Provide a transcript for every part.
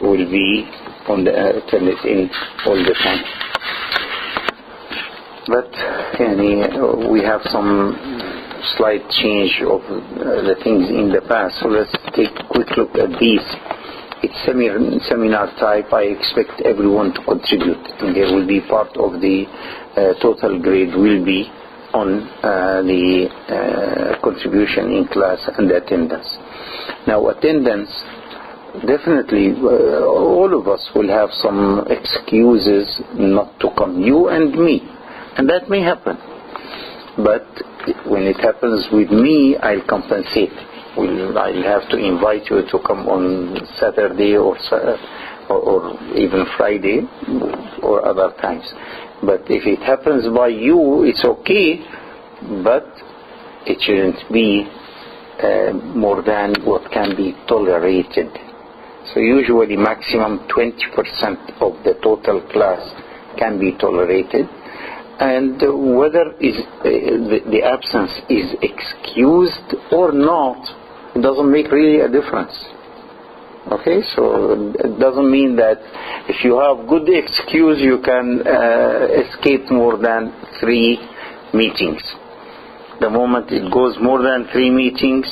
will be on the alternate end all the time. But we have some slight change of the things in the past. So let's take a quick look at these. It's seminar type. I expect everyone to contribute. And there will be part of the total grade will be on the contribution in class and attendance. Now attendance, definitely all of us will have some excuses not to come, you and me. And that may happen. But when it happens with me, I'll compensate. I'll have to invite you to come on Saturday or even Friday or other times. But if it happens by you, it's okay, but it shouldn't be more than what can be tolerated. So usually maximum 20% of the total class can be tolerated. And whether the absence is excused or not, it doesn't make really a difference. Okay, so it doesn't mean that if you have good excuse, you can escape more than 3 meetings. The moment it goes more than 3 meetings,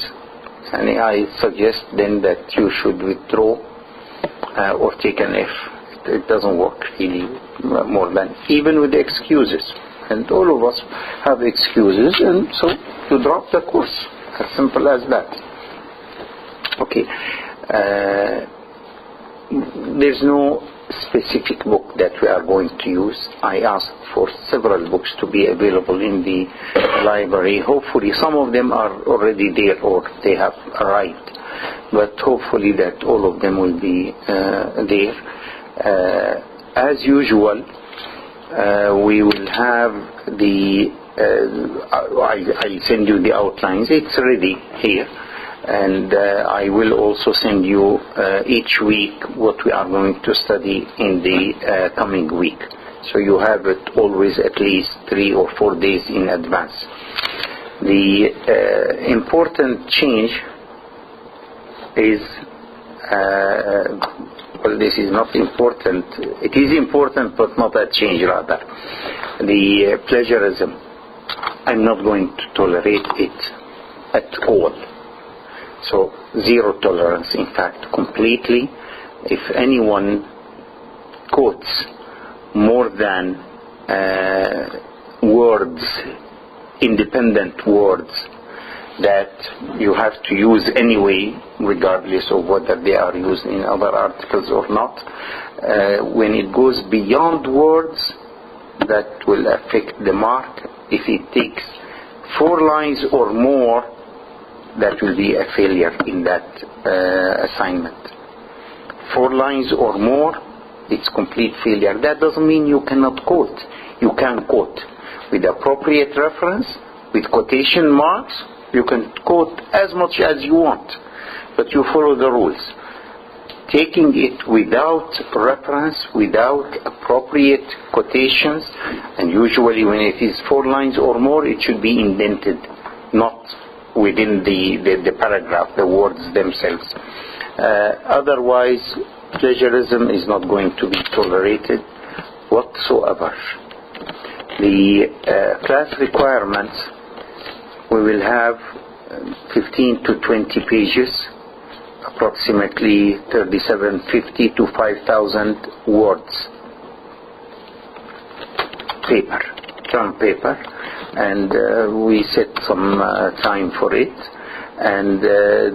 and I suggest then that you should withdraw or take an F. It doesn't work really more than, even with the excuses. And all of us have excuses, and so you drop the course. As simple as that. Okay. There's no specific book that we are going to use. I asked for several books to be available in the library. Hopefully some of them are already there or they have arrived. But hopefully that all of them will be there. As usual, we will have I'll send you the outlines. It's ready here. And I will also send you each week what we are going to study in the coming week. So you have it always at least 3 or 4 days in advance. The important change is, well, this is not important. It is important, but not a change, rather. The plagiarism. I'm not going to tolerate it at all. So zero tolerance, in fact, completely. If anyone quotes more than words, independent words, that you have to use anyway, regardless of whether they are used in other articles or not. When it goes beyond words, that will affect the mark. If it takes 4 lines or more, that will be a failure in that assignment. 4 lines or more, it's complete failure. That doesn't mean you cannot quote. You can quote with appropriate reference, with quotation marks. You can quote as much as you want, but you follow the rules. Taking it without reference, without appropriate quotations, and usually when it is 4 lines or more, it should be indented, not within the paragraph, the words themselves. Otherwise, plagiarism is not going to be tolerated whatsoever. The class requirements, we will have 15 to 20 pages, approximately 3750 to 5,000 words paper, term paper, and we set some time for it. And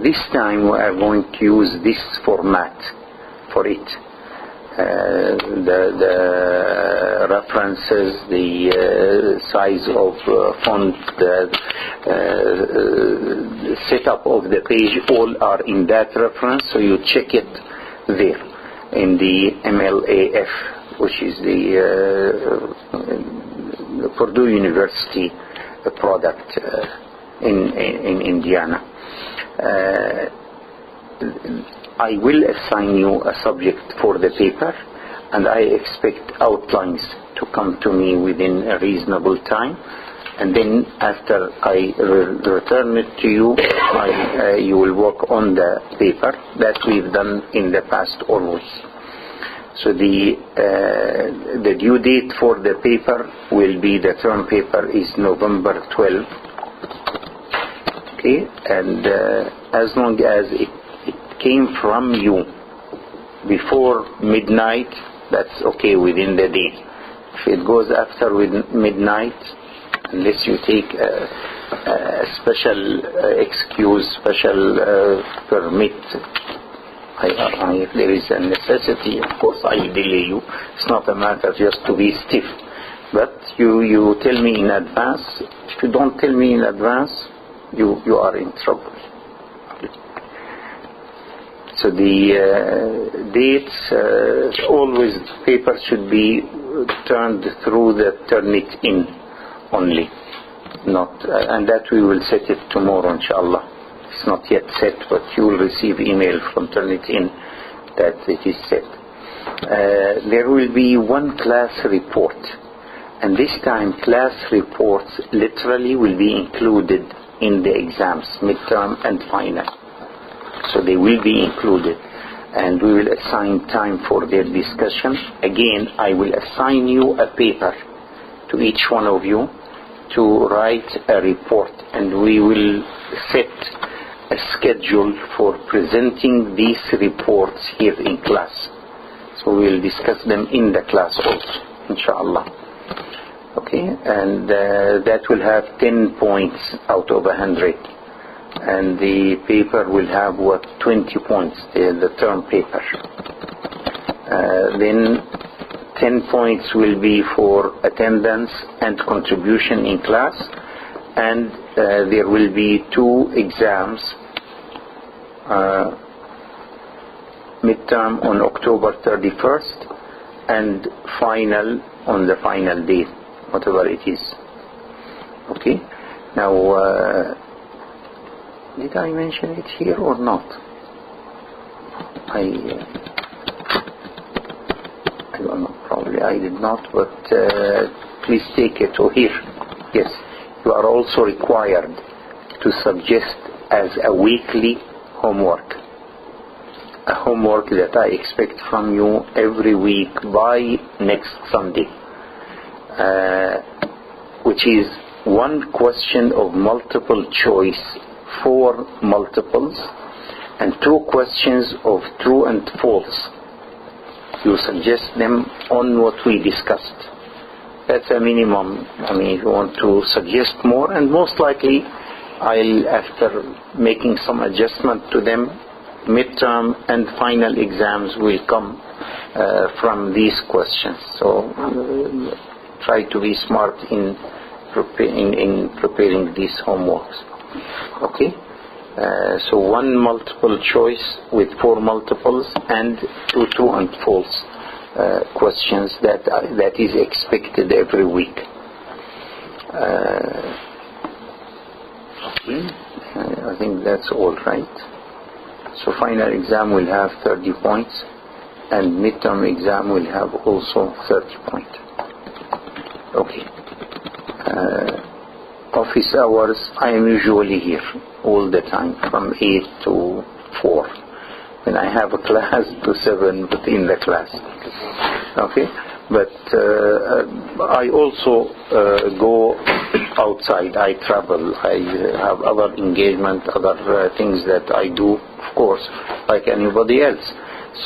this time we are going to use this format for it. The references, the size of font, the setup of the page, all are in that reference, so you check it there in the MLAF, which is the Purdue University product in Indiana. I will assign you a subject for the paper, and I expect outlines to come to me within a reasonable time. and then after I return it to you, you will work on the paper that we've done in the past always. So the due date for the paper will be, the term paper is November 12. Okay, and as long as it came from you before midnight, that's okay within the day. If it goes after midnight, unless you take a special excuse, special permit, if there is a necessity, of course I delay you. It's not a matter just to be stiff. But you tell me in advance. If you don't tell me in advance, you are in trouble. So the dates, always paper should be turned through the Turnitin only, not, and that we will set it tomorrow, inshallah. It's not yet set, but you will receive email from Turnitin that it is set. There will be one class report, and this time class reports literally will be included in the exams, midterm and final. So they will be included, and we will assign time for their discussion. Again, I will assign you a paper to each one of you to write a report, and we will set a schedule for presenting these reports here in class. So we will discuss them in the class also, inshallah. Okay, and that will have 10 points out of 100. And the paper will have 20 points, the term paper. Then 10 points will be for attendance and contribution in class, and there will be 2 exams, midterm on October 31st and final on the final day, whatever it is. Okay, now did I mention it here or not? I don't know, probably I did not, but please take it. Oh, here, yes, you are also required to suggest as a weekly homework, a homework that I expect from you every week by next Sunday, which is 1 question of multiple choice, 4 multiples, and 2 questions of true and false. You suggest them on what we discussed. That's a minimum. I mean, if you want to suggest more, and most likely I'll, after making some adjustment to them, midterm and final exams will come from these questions. So try to be smart in preparing these homeworks. Okay, so 1 multiple choice with 4 multiples and 2 true and false questions that is expected every week. Okay, I think that's all right. So final exam will have 30 points, and midterm exam will have also 30 points. Okay. Office hours, I am usually here all the time from 8 to 4. When I have a class to 7, but in the class. Okay, but I also go outside. I travel. I have other engagement, other things that I do, of course, like anybody else.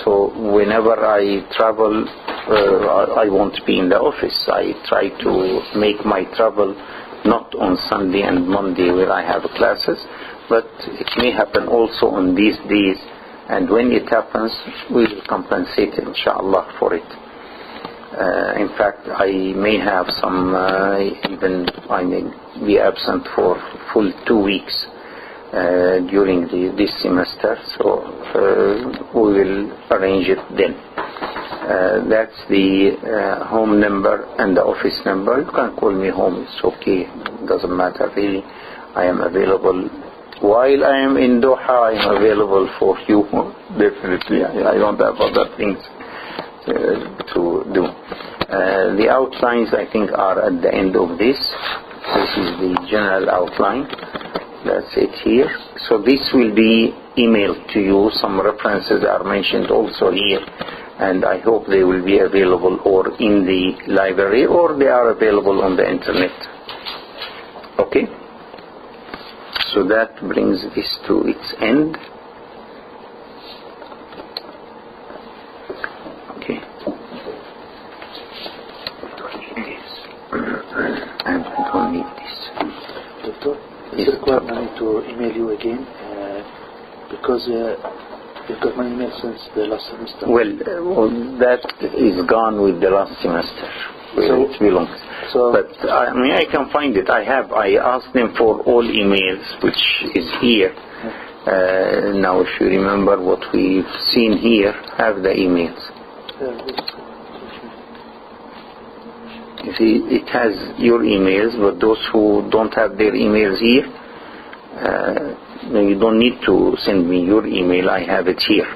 So whenever I travel, I won't be in the office. I try to make my travel not on Sunday and Monday where I have classes, but it may happen also on these days, and when it happens we will compensate inshallah for it. In fact, I may have some even I may be absent for full 2 weeks during this semester, so we will arrange it then. That's the home number and the office number. You can call me home, it's okay, doesn't matter really. I am available while I am in Doha. I am available for you, definitely. I don't have other things to do. The outlines I think are at the end of this. This is the general outline. That's it here. So this will be emailed to you. Some references are mentioned also here, and I hope they will be available or in the library or they are available on the internet. Okay? So that brings this to its end. Okay. And I don't need this. Doctor, is it required money to email you again? Because you've got my email since the last semester. Well, that is gone with the last semester. So it belongs. But I can find it. I asked them for all emails, which is here. Now, if you remember what we've seen here, have the emails. You see, it has your emails, but those who don't have their emails here, you don't need to send me your email. I have it here.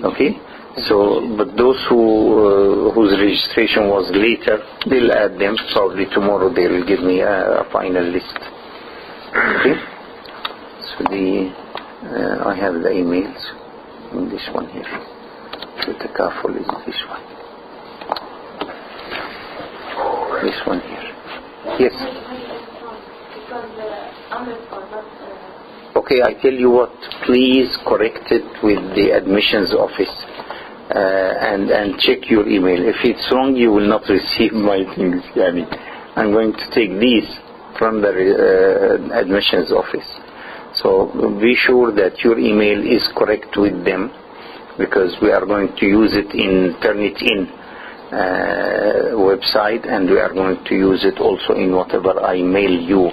Okay? So, but those whose registration was later, they'll add them. Probably tomorrow they will give me a final list. Okay? So I have the emails in this one here. The takaful is this one. This one here. Yes. Okay, I tell you what. Please correct it with the admissions office. And check your email. If it's wrong, you will not receive my things. Yani, I'm going to take these from the admissions office. So be sure that your email is correct with them, because we are going to use it in Turnitin website, and we are going to use it also in whatever I mail you.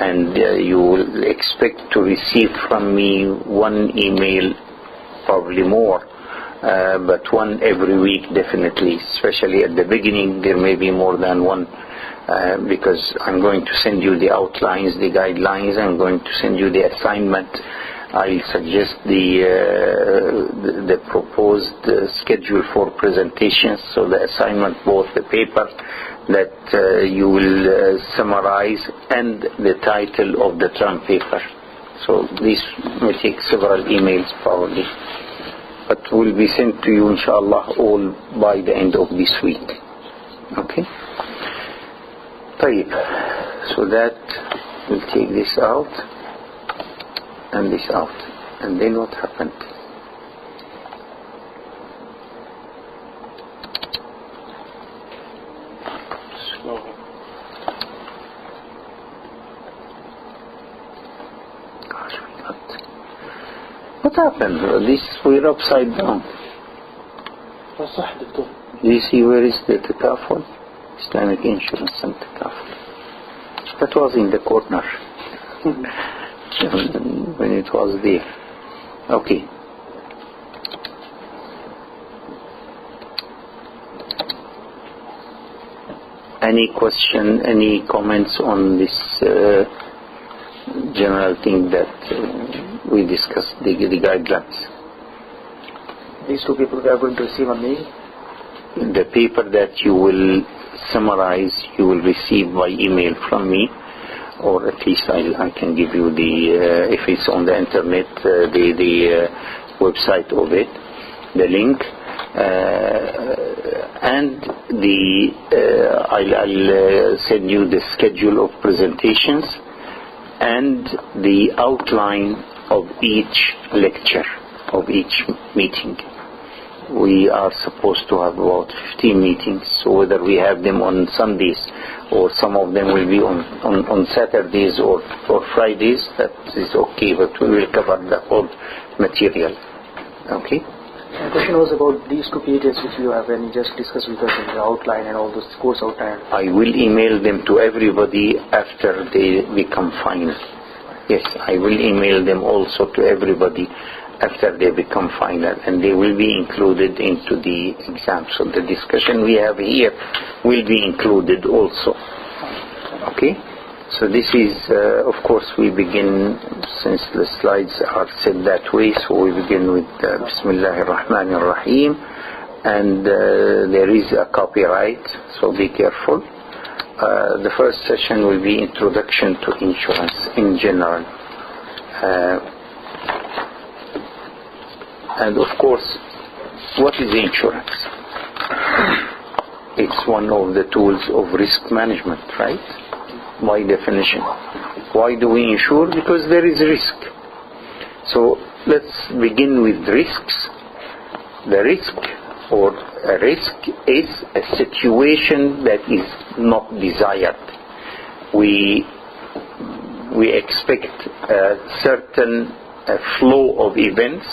And you will expect to receive from me one email, probably more. But one every week, definitely. Especially at the beginning, there may be more than one, because I'm going to send you the outlines, the guidelines. I'm going to send you the assignment. I'll suggest the proposed schedule for presentations. So the assignment, both the paper that you will summarize and the title of the term paper. So this may take several emails probably, but will be sent to you inshallah all by the end of this week. Okay? طيب. So that we'll take this out and this out, and then what happened? What happened? This we're upside down. Do you see where is the takaful? Islamic insurance and takaful. That was in the corner when it was there. Okay. Any question, any comments on this general thing that we discussed, the guidelines? These two people are going to receive a mail? The paper that you will summarize, you will receive by email from me, or at least I can give you the, if it's on the internet, the website of it, the link, and I'll send you the schedule of presentations and the outline of each lecture, of each meeting. We are supposed to have about 15 meetings, so whether we have them on Sundays or some of them will be on Saturdays or Fridays, that is okay, but we will cover the whole material. Okay? My question was about these two pages which you have, and you just discussed with us in the outline and all those course outline. I will email them to everybody after they become final. Yes, I will email them also to everybody after they become final, and they will be included into the exam. So the discussion we have here will be included also. Okay? So this is, of course, we begin, since the slides are set that way, so we begin with Bismillahir Rahmanir Rahim, and there is a copyright, so be careful. the first session will be introduction to insurance in general. And of course, what is insurance? It's one of the tools of risk management, right? By definition. Why do we insure? Because there is risk. So let's begin with risks. The risk or a risk is a situation that is not desired. We expect a certain flow of events,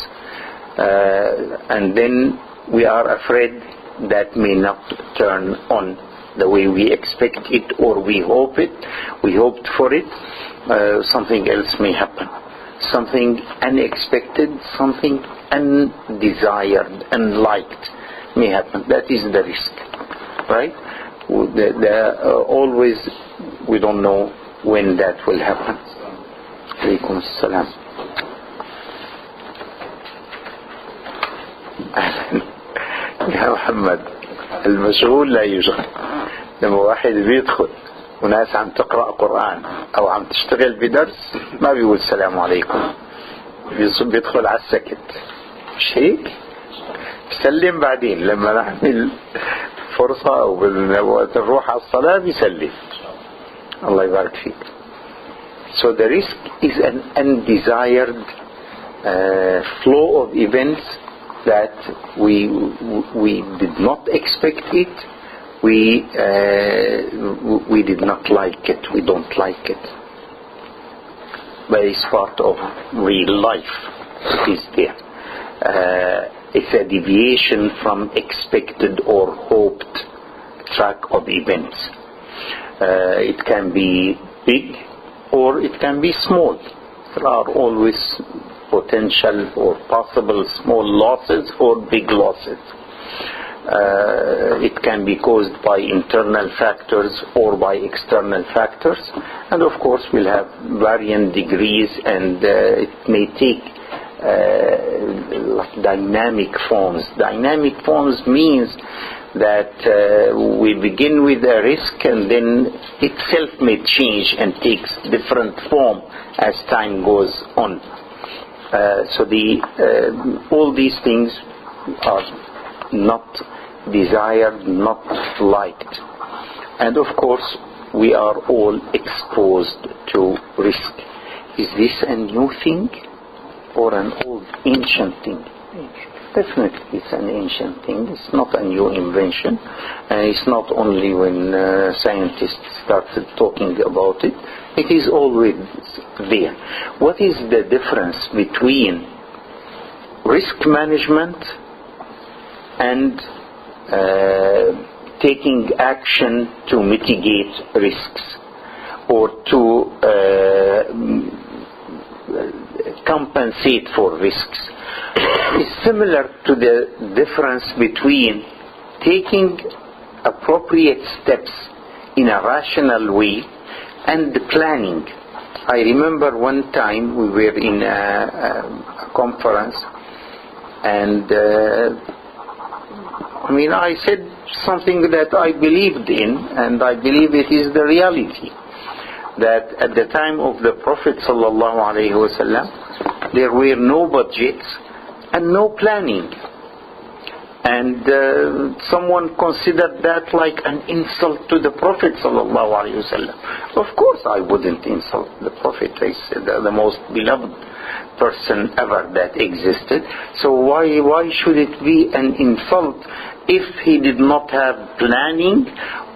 and then we are afraid that may not turn on the way we expect it, or we hoped for it. Something else may happen, something unexpected, something undesired, unliked may happen. That is the risk, right? Always we don't know when that will happen. Alaykum assalam. يا محمد المشغول لا يشغل. لما واحد بيدخل وناس عم تقرأ قرآن أو عم تشتغل بدرس ما بيقول السلام عليكم، بيدخل على السكت، مش هيك؟ بيسلم بعدين لما نعمل فرصة أو وقت نروح على الصلاة بيسلم. الله يبارك فيك. So the risk is an undesired flow of events that we did not expect it. We did not like it. We don't like it. But it's part of real life. It is there. It's a deviation from expected or hoped track of events. It can be big or it can be small. There are always potential or possible small losses or big losses. It can be caused by internal factors or by external factors, and of course we'll have varying degrees, and it may take dynamic forms. Dynamic forms means that we begin with a risk and then itself may change and takes different form as time goes on. So all these things are not desired, not liked. And of course, we are all exposed to risk. Is this a new thing or an old, ancient thing? Definitely it's an ancient thing. It's not a new invention. And it's not only when scientists started talking about it. It is always there. What is the difference between risk management and taking action to mitigate risks or to compensate for risks? It's similar to the difference between taking appropriate steps in a rational way and planning. I remember one time we were in a conference, and I said something that I believed in, and I believe it is the reality, that at the time of the Prophet ﷺ, there were no budgets and no planning. And someone considered that like an insult to the Prophet ﷺ. Of course I wouldn't insult the Prophet. He's the most beloved person ever that existed. So why should it be an insult if he did not have planning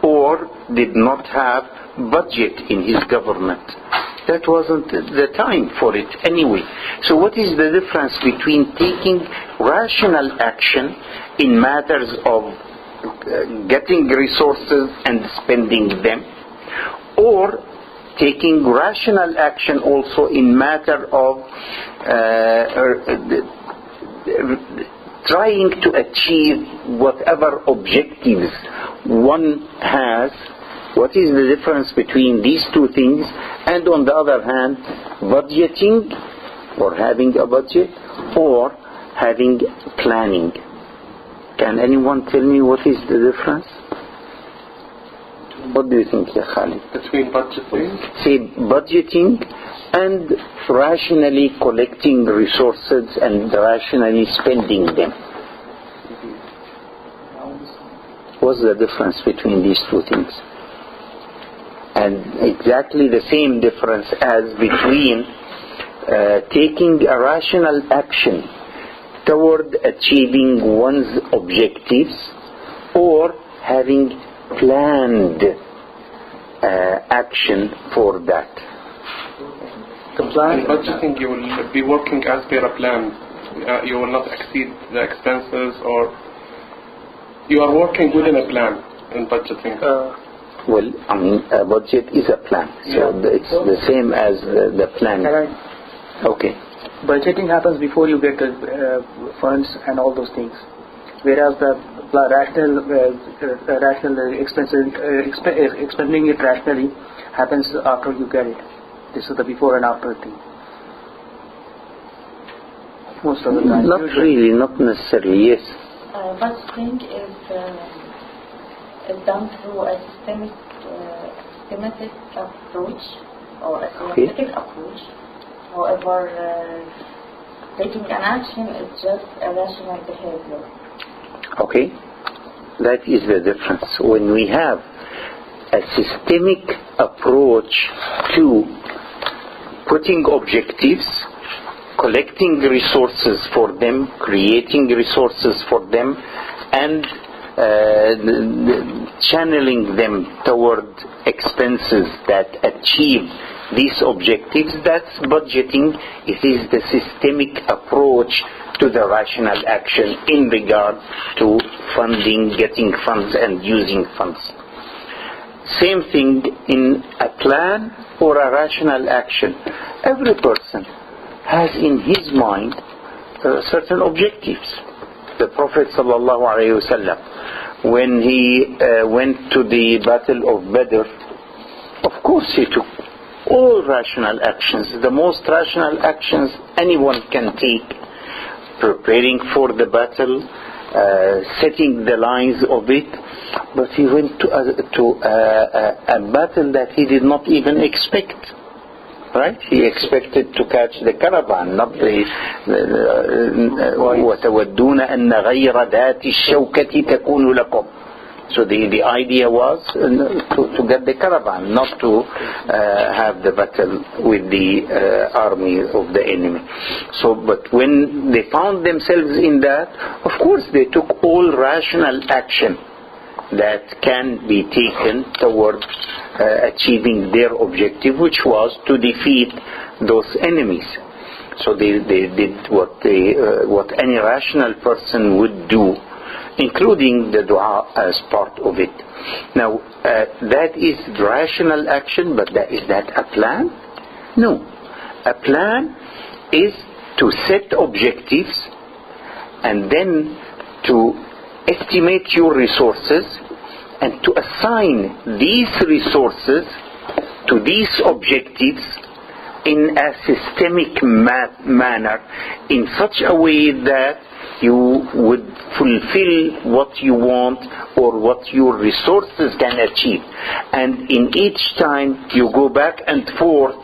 or did not have budget in his government? That wasn't the time for it anyway. So what is the difference between taking rational action in matters of getting resources and spending them, or taking rational action also in matter of trying to achieve whatever objectives one has? What is the difference between these two things? And on the other hand, budgeting or having a budget or having planning. Can anyone tell me what is the difference? To What do you think, Ya Khalid? Between budgeting? Say budgeting and rationally collecting resources and rationally spending them. What's the difference between these two things? And exactly the same difference as between taking a rational action toward achieving one's objectives or having planned action for that. In budgeting, you will be working as per a plan. You will not exceed the expenses, or you are working within a plan in budgeting. Well, I mean, a budget is a plan, so it's the same as the plan. Okay. Budgeting happens before you get funds and all those things, whereas the rational expending it rationally happens after you get it. This is the before and after thing. Most of the time. Not really, not necessarily. Yes. Budgeting is done through a systematic approach or a scientific approach. However, taking an action is just a rational behavior. Okay, that is the difference. When we have a systemic approach to putting objectives, collecting resources for them, creating resources for them, and channeling them toward expenses that achieve these objectives, that's budgeting. It is the systemic approach to the rational action in regard to funding, getting funds and using funds. Same thing in a plan or a rational action. Every person has in his mind certain objectives. The Prophet ﷺ, when he went to the Battle of Badr, of course he took all rational actions, the most rational actions anyone can take, preparing for the battle, setting the lines of it. But he went to a battle that he did not even expect. Right? He expected to catch the caravan, not the وَتَوَدُّونَ أَنَّ غَيْرَ ذَاتِ الشَّوْكَةِ تَكُونُ لَكُمْ. So the idea was to get the caravan, not to have the battle with the army of the enemy. So, but when they found themselves in that, of course they took all rational action that can be taken toward achieving their objective, which was to defeat those enemies. So they did what any rational person would do, including the dua as part of it. Now, that is rational action, but is that a plan? No. A plan is to set objectives and then to estimate your resources and to assign these resources to these objectives in a systemic manner, in such a way that you would fulfill what you want or what your resources can achieve. And in each time you go back and forth,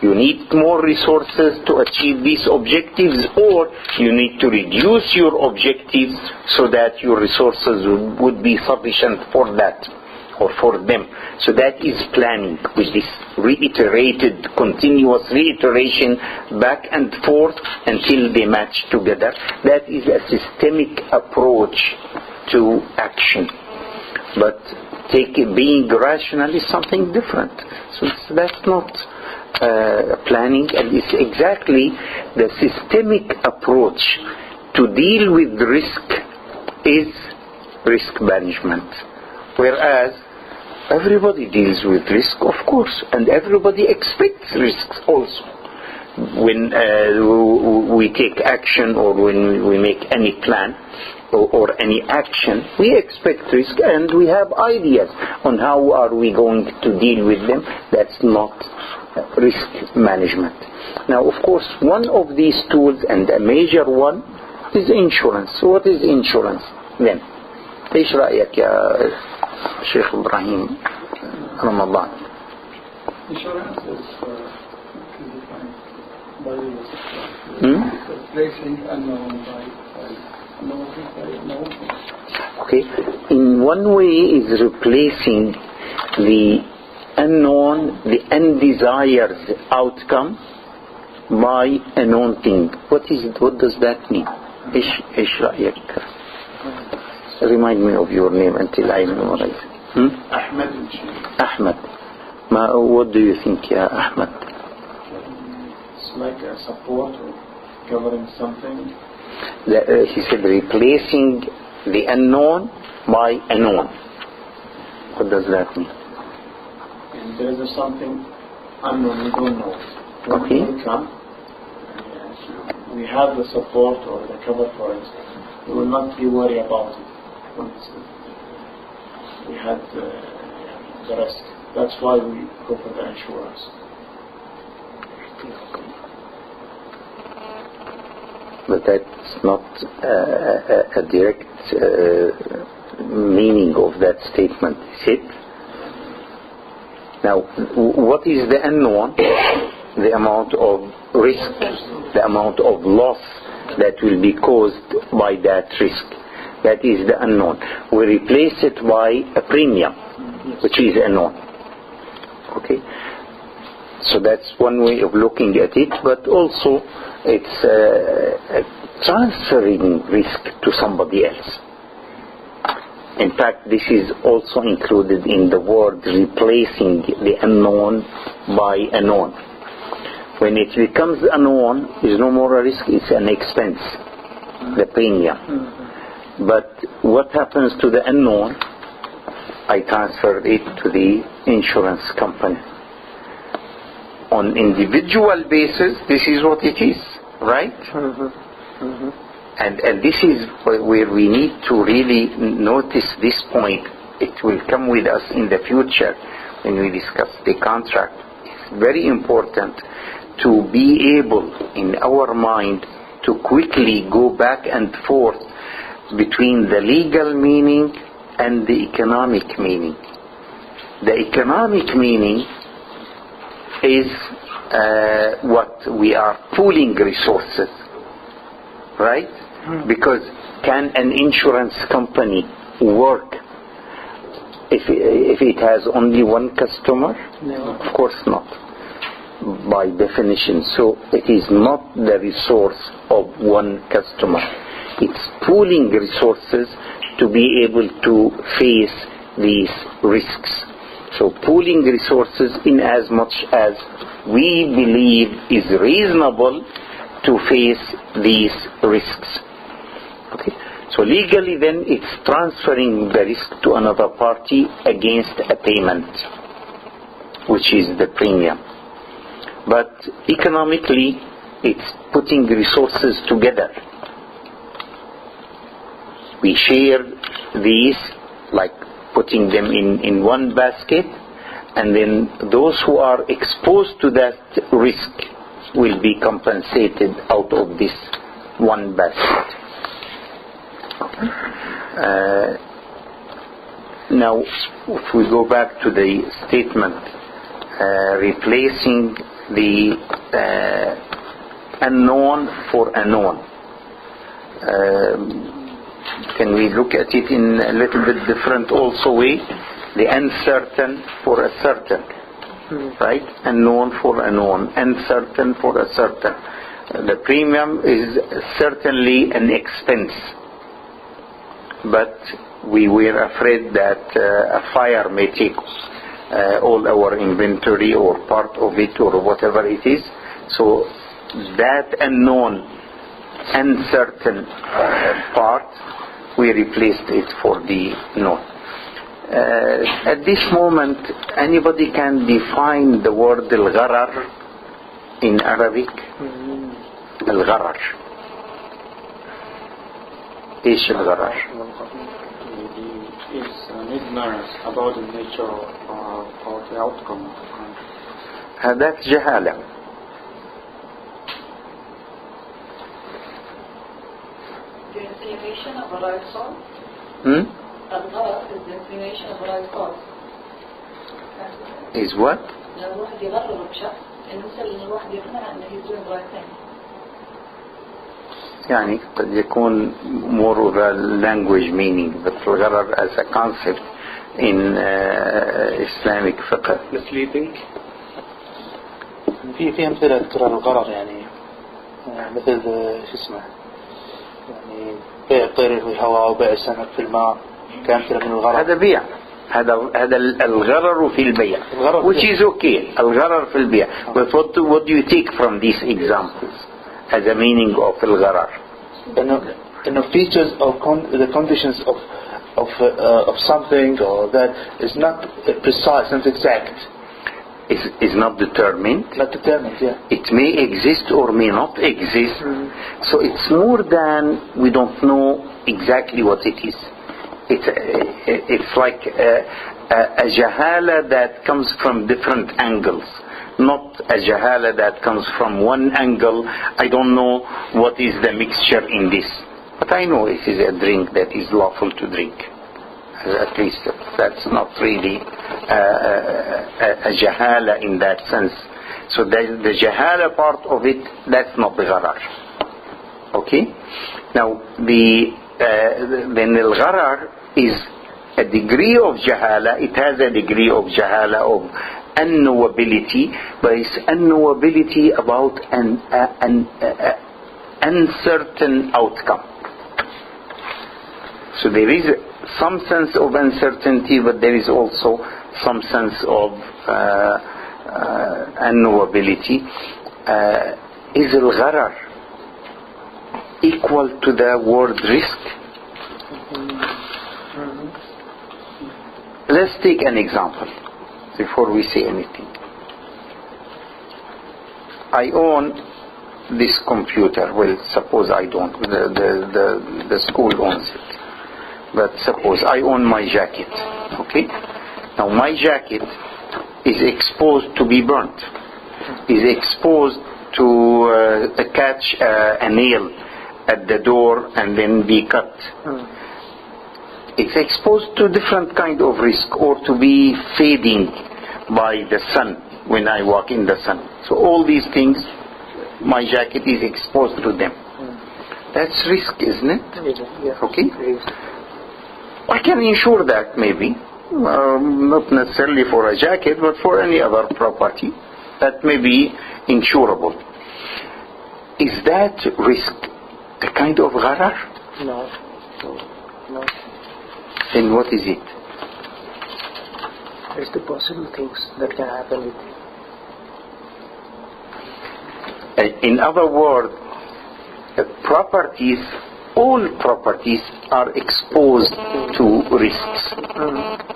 you need more resources to achieve these objectives, or you need to reduce your objectives so that your resources would be sufficient for that or for them. So that is planning, with this reiterated, continuous reiteration back and forth until they match together. That is a systemic approach to action. But being rational is something different. So that's not planning, and it's exactly the systemic approach to deal with risk is risk management. Whereas everybody deals with risk, of course, and everybody expects risks also. When we take action or when we make any plan or any action, we expect risk and we have ideas on how are we going to deal with them. That's not risk management. Now, of course, one of these tools, and a major one, is insurance. So what is insurance then? ايش رأيك يا شيخ إبراهيم Ramadan. Insurance is defined by replacing unknown by unknown. Okay, in one way is replacing the unknown, the undesired outcome by a known thing. What does that mean? إيش رأيك? Remind me of your name until I memorize. Ahmed. What do you think, ya Ahmed? It's like a support or covering something. He said replacing the unknown by a known. What does that mean? And there is something unknown, we don't know. Okay. When we come, we have the support or the cover for it. We will not be worried about it. Once we had the risk. That's why we go for the insurance. But that's not a direct meaning of that statement, is it? Now, what is the unknown? The amount of risk, the amount of loss that will be caused by that risk. That is the unknown. We replace it by a premium, which is unknown. Okay? So that's one way of looking at it, but also it's transferring risk to somebody else. In fact, this is also included in the word replacing the unknown by a known. When it becomes unknown, it's no more a risk, it's an expense, the premium. But what happens to the unknown? I transferred it to the insurance company. On individual basis, this is what it is, right? And this is where we need to really notice this point. It will come with us in the future when we discuss the contract. It's very important to be able in our mind to quickly go back and forth between the legal meaning and the economic meaning. The economic meaning is what we are pooling resources, right? Because can an insurance company work if it has only one customer? No. Of course not, by definition. So it is not the resource of one customer. It's pooling resources to be able to face these risks. So pooling resources in as much as we believe is reasonable to face these risks. Okay. So legally then it's transferring the risk to another party against a payment, which is the premium. But economically it's putting resources together. We share these, like putting them in one basket, and then those who are exposed to that risk will be compensated out of this one basket. Now, if we go back to the statement, replacing the unknown for a known. Can we look at it in a little bit different also way? The uncertain for a certain, right? Unknown for a known, uncertain for a certain. The premium is certainly an expense, but we were afraid that a fire may take all our inventory or part of it or whatever it is. So that unknown, uncertain part, we replaced it for the known. At this moment, anybody can define the word al-gharar in Arabic? Al-gharar. إيش الغرر؟ It's an ignorance about the nature of the outcome of the contract. هذاك جهالة. The insinuation of a right source. الغرض is the insinuation of a right source. Is what? لو الواحد يغرر بشخص المثل إن الواحد يقنع إنه he's doing the right thing. يعني قد يكون more of a language meaning, but الغرر as a concept in Islamic fiqh. Misleading. في أمثلة ترى الغرر يعني مثل شو اسمه يعني بيع الطير في الهواء وبيع السمك في الماء كأمثلة من الغرر. هذا بيع. هذا الغرر في البيع. Which is okay. الغرر في البيع. But what do you take from these examples as a meaning of الغرر? إنه features of the conditions of something or that is not precise, not exact. Is not determined. Not determined, yeah. It may exist or may not exist. So it's more than we don't know exactly what it is. It's like a jahala that comes from different angles, not a jahala that comes from one angle. I don't know what is the mixture in this, but I know it is a drink that is lawful to drink. At least that's not really a jahala in that sense. So the jahala part of it, that's not the gharar. Okay? Now then al-gharar is a degree of jahala. It has a degree of jahala of unknowability, but it's unknowability about an uncertain outcome. So there is some sense of uncertainty, but there is also some sense of unknowability. Is al-gharar equal to the word risk? Let's take an example before we say anything. I own this computer. Well, suppose I don't. The school owns it. But suppose I own my jacket. Okay? Now my jacket is exposed to be burnt. Is exposed to catch a nail at the door and then be cut. It's exposed to different kind of risk, or to be fading by the sun when I walk in the sun. So all these things, my jacket is exposed to them. That's risk, isn't it? Okay? I can insure that maybe, not necessarily for a jacket, but for any other property that may be insurable. Is that risk a kind of gharar? No. Then what is it? It's the possible things that can happen with it. In other words, properties, all properties are exposed to risks.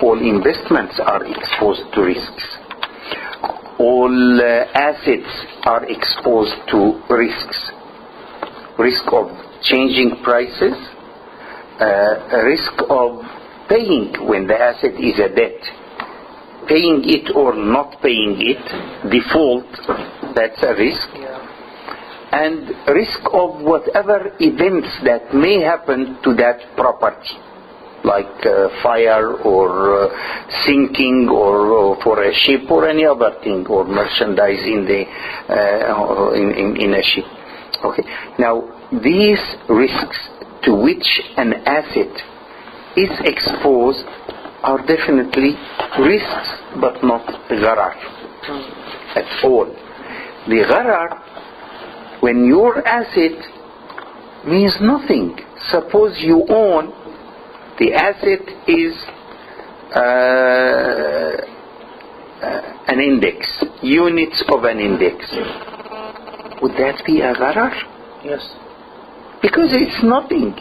All investments are exposed to risks. All assets are exposed to risks. Risk of changing prices, risk of paying when the asset is a debt, paying it or not paying it, default, that's a risk. And risk of whatever events that may happen to that property, like fire or sinking or for a ship or any other thing, or merchandise in a ship. Okay. Now these risks to which an asset is exposed are definitely risks, but not gharar at all. The gharar, when your asset means nothing. Suppose you own, the asset is an index, units of an index. Would that be a gharar? Yes. Because it's nothing.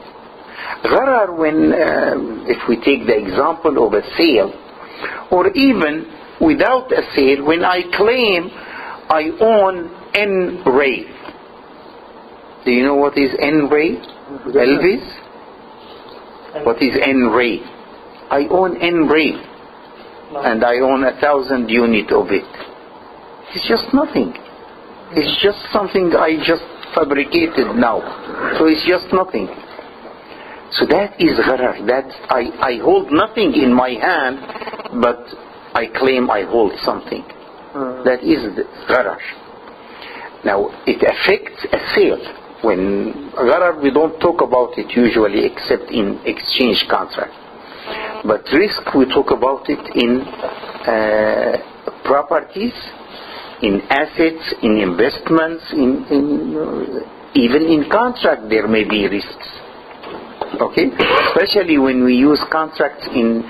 Gharar when, if we take the example of a sale, or even without a sale, when I claim I own N ray. Do you know what is N ray? Elvis? What is N ray? I own N ray, and I own 1,000 units of it. It's just nothing. It's just something I just fabricated now. So it's just nothing. So that is gharar. That I hold nothing in my hand, but I claim I hold something. That is the gharar. Now, it affects a sale. When gharar, we don't talk about it usually except in exchange contract. But risk, we talk about it in properties, in assets, in investments, even in contract there may be risks. Okay? Especially when we use contracts in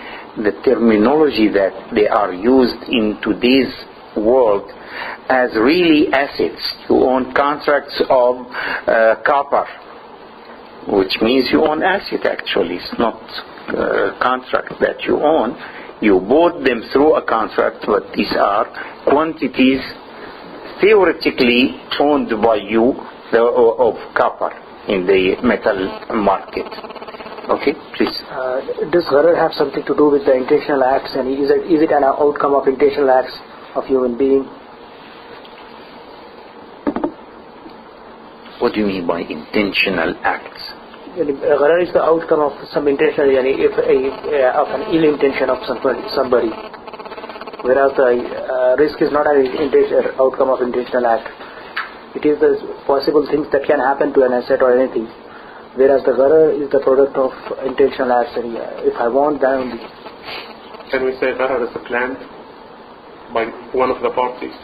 the terminology that they are used in today's world as really assets. You own contracts of copper, which means you own asset actually. It's not contract that you own. You bought them through a contract, but these are quantities theoretically owned by you of copper in the metal market. Okay, please. Does gharar have something to do with the intentional acts, and is it an outcome of intentional acts of human being? What do you mean by intentional acts? Gharar is the outcome of some intentional, of an ill intention of somebody. Whereas the risk is not an outcome of intentional act. It is the possible things that can happen to an asset or anything. Whereas the gharar is the product of intentional acts. And if I want that only. Can we say gharar is a plan by one of the parties?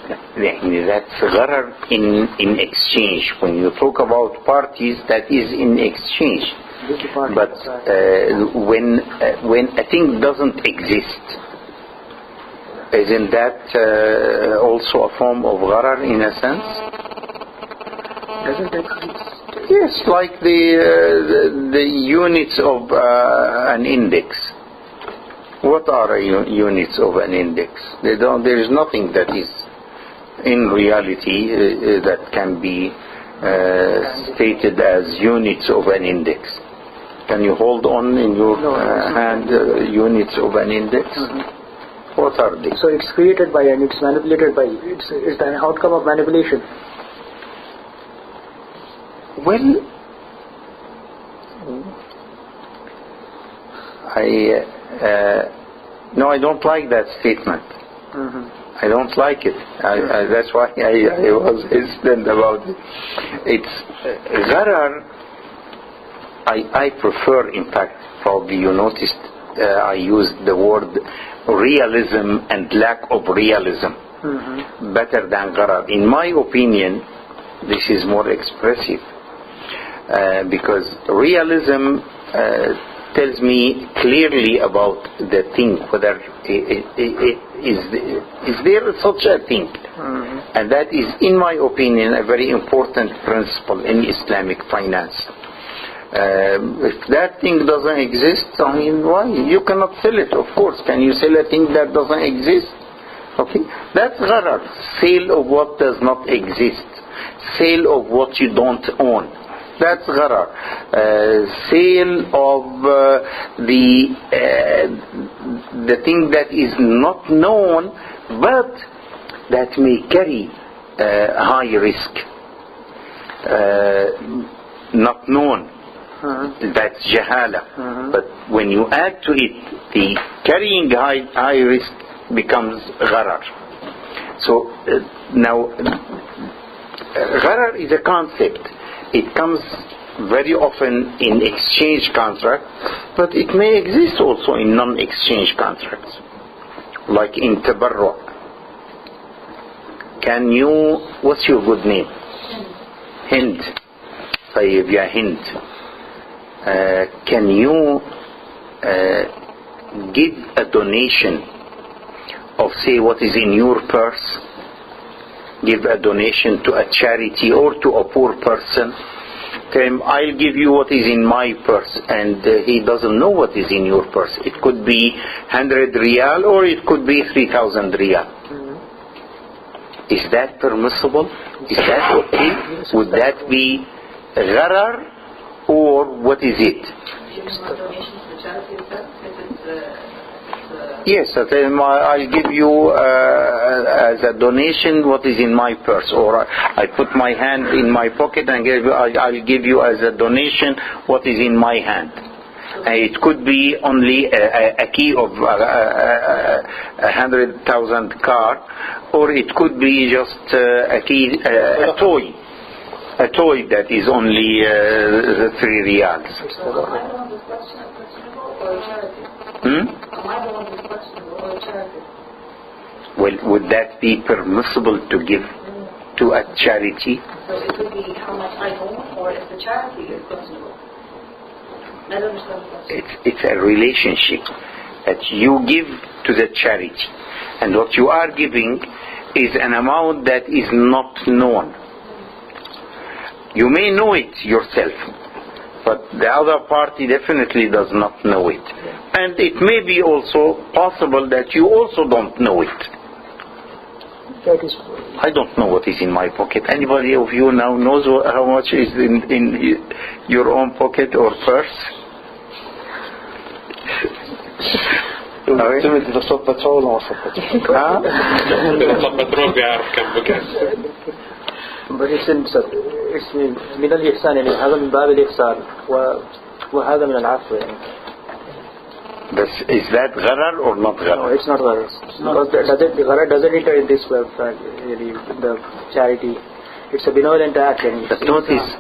That's gharar in exchange. When you talk about parties, that is in exchange. But when a thing doesn't exist, isn't that also a form of gharar in a sense? Doesn't exist. Yes, like the units of an index. What are units of an index? There is nothing that is in reality that can be stated as units of an index. Can you hold on in your hand units of an index? What are they? So it's created by and it's manipulated by. It's an outcome of manipulation. Well, no, I don't like that statement. I don't like it. That's why I was hesitant about it. It's gharar. I prefer, in fact, probably you noticed I used the word realism and lack of realism better than gharar. In my opinion, this is more expressive because realism tells me clearly about the thing, whether is there such a thing. And that is, in my opinion, a very important principle in Islamic finance. If that thing doesn't exist, I mean, why? You cannot sell it, of course. Can you sell a thing that doesn't exist? Okay, that's gharar. Sale of what does not exist. Sale of what you don't own. That's gharar. Sale of the thing that is not known, but that may carry high risk. Not known. That's jahala. But when you add to it the carrying high risk becomes gharar. So now gharar is a concept. It comes very often in exchange contract, but it may exist also in non-exchange contracts, like in tabarru'. Can you, what's your good name? Hind. طيب يا Hind. Can you give a donation of, say, what is in your purse? Give a donation to a charity or to a poor person. Tell him, I'll give you what is in my purse, and he doesn't know what is in your purse. It could be 100 riyal or it could be 3,000 riyal. Is that permissible? Is that okay? Would that be gharar or what is it? Yes, I tell him, I'll give you as a donation what is in my purse, or I put my hand in my pocket and I'll give you as a donation what is in my hand. It could be only a key of 100,000 car, or it could be just a key, a toy that is only 3 riyals. Am I the one who's questionable or a charity? Am I the one who's questionable or a charity? Well, would that be permissible to give to a charity? So it could be how much I own, or if the charity is questionable. I don't understand the question. It's a relationship that you give to the charity, and what you are giving is an amount that is not known. You may know it yourself, but the other party definitely does not know it. And it may be also possible that you also don't know it. I don't know what is in my pocket. Anybody of you now knows how much is in your own pocket or purse? تعتمد إذا صوت بترول ولا صوت بترول. إذا صوت بترول بيعرف كم بكاس. But it's من الإحسان يعني هذا من باب الإحسان وهذا من العفو يعني. But is that gharar or not gharar? No, it's not gharar. Gharar doesn't enter in this website, really, the charity. It's a benevolent act. But notice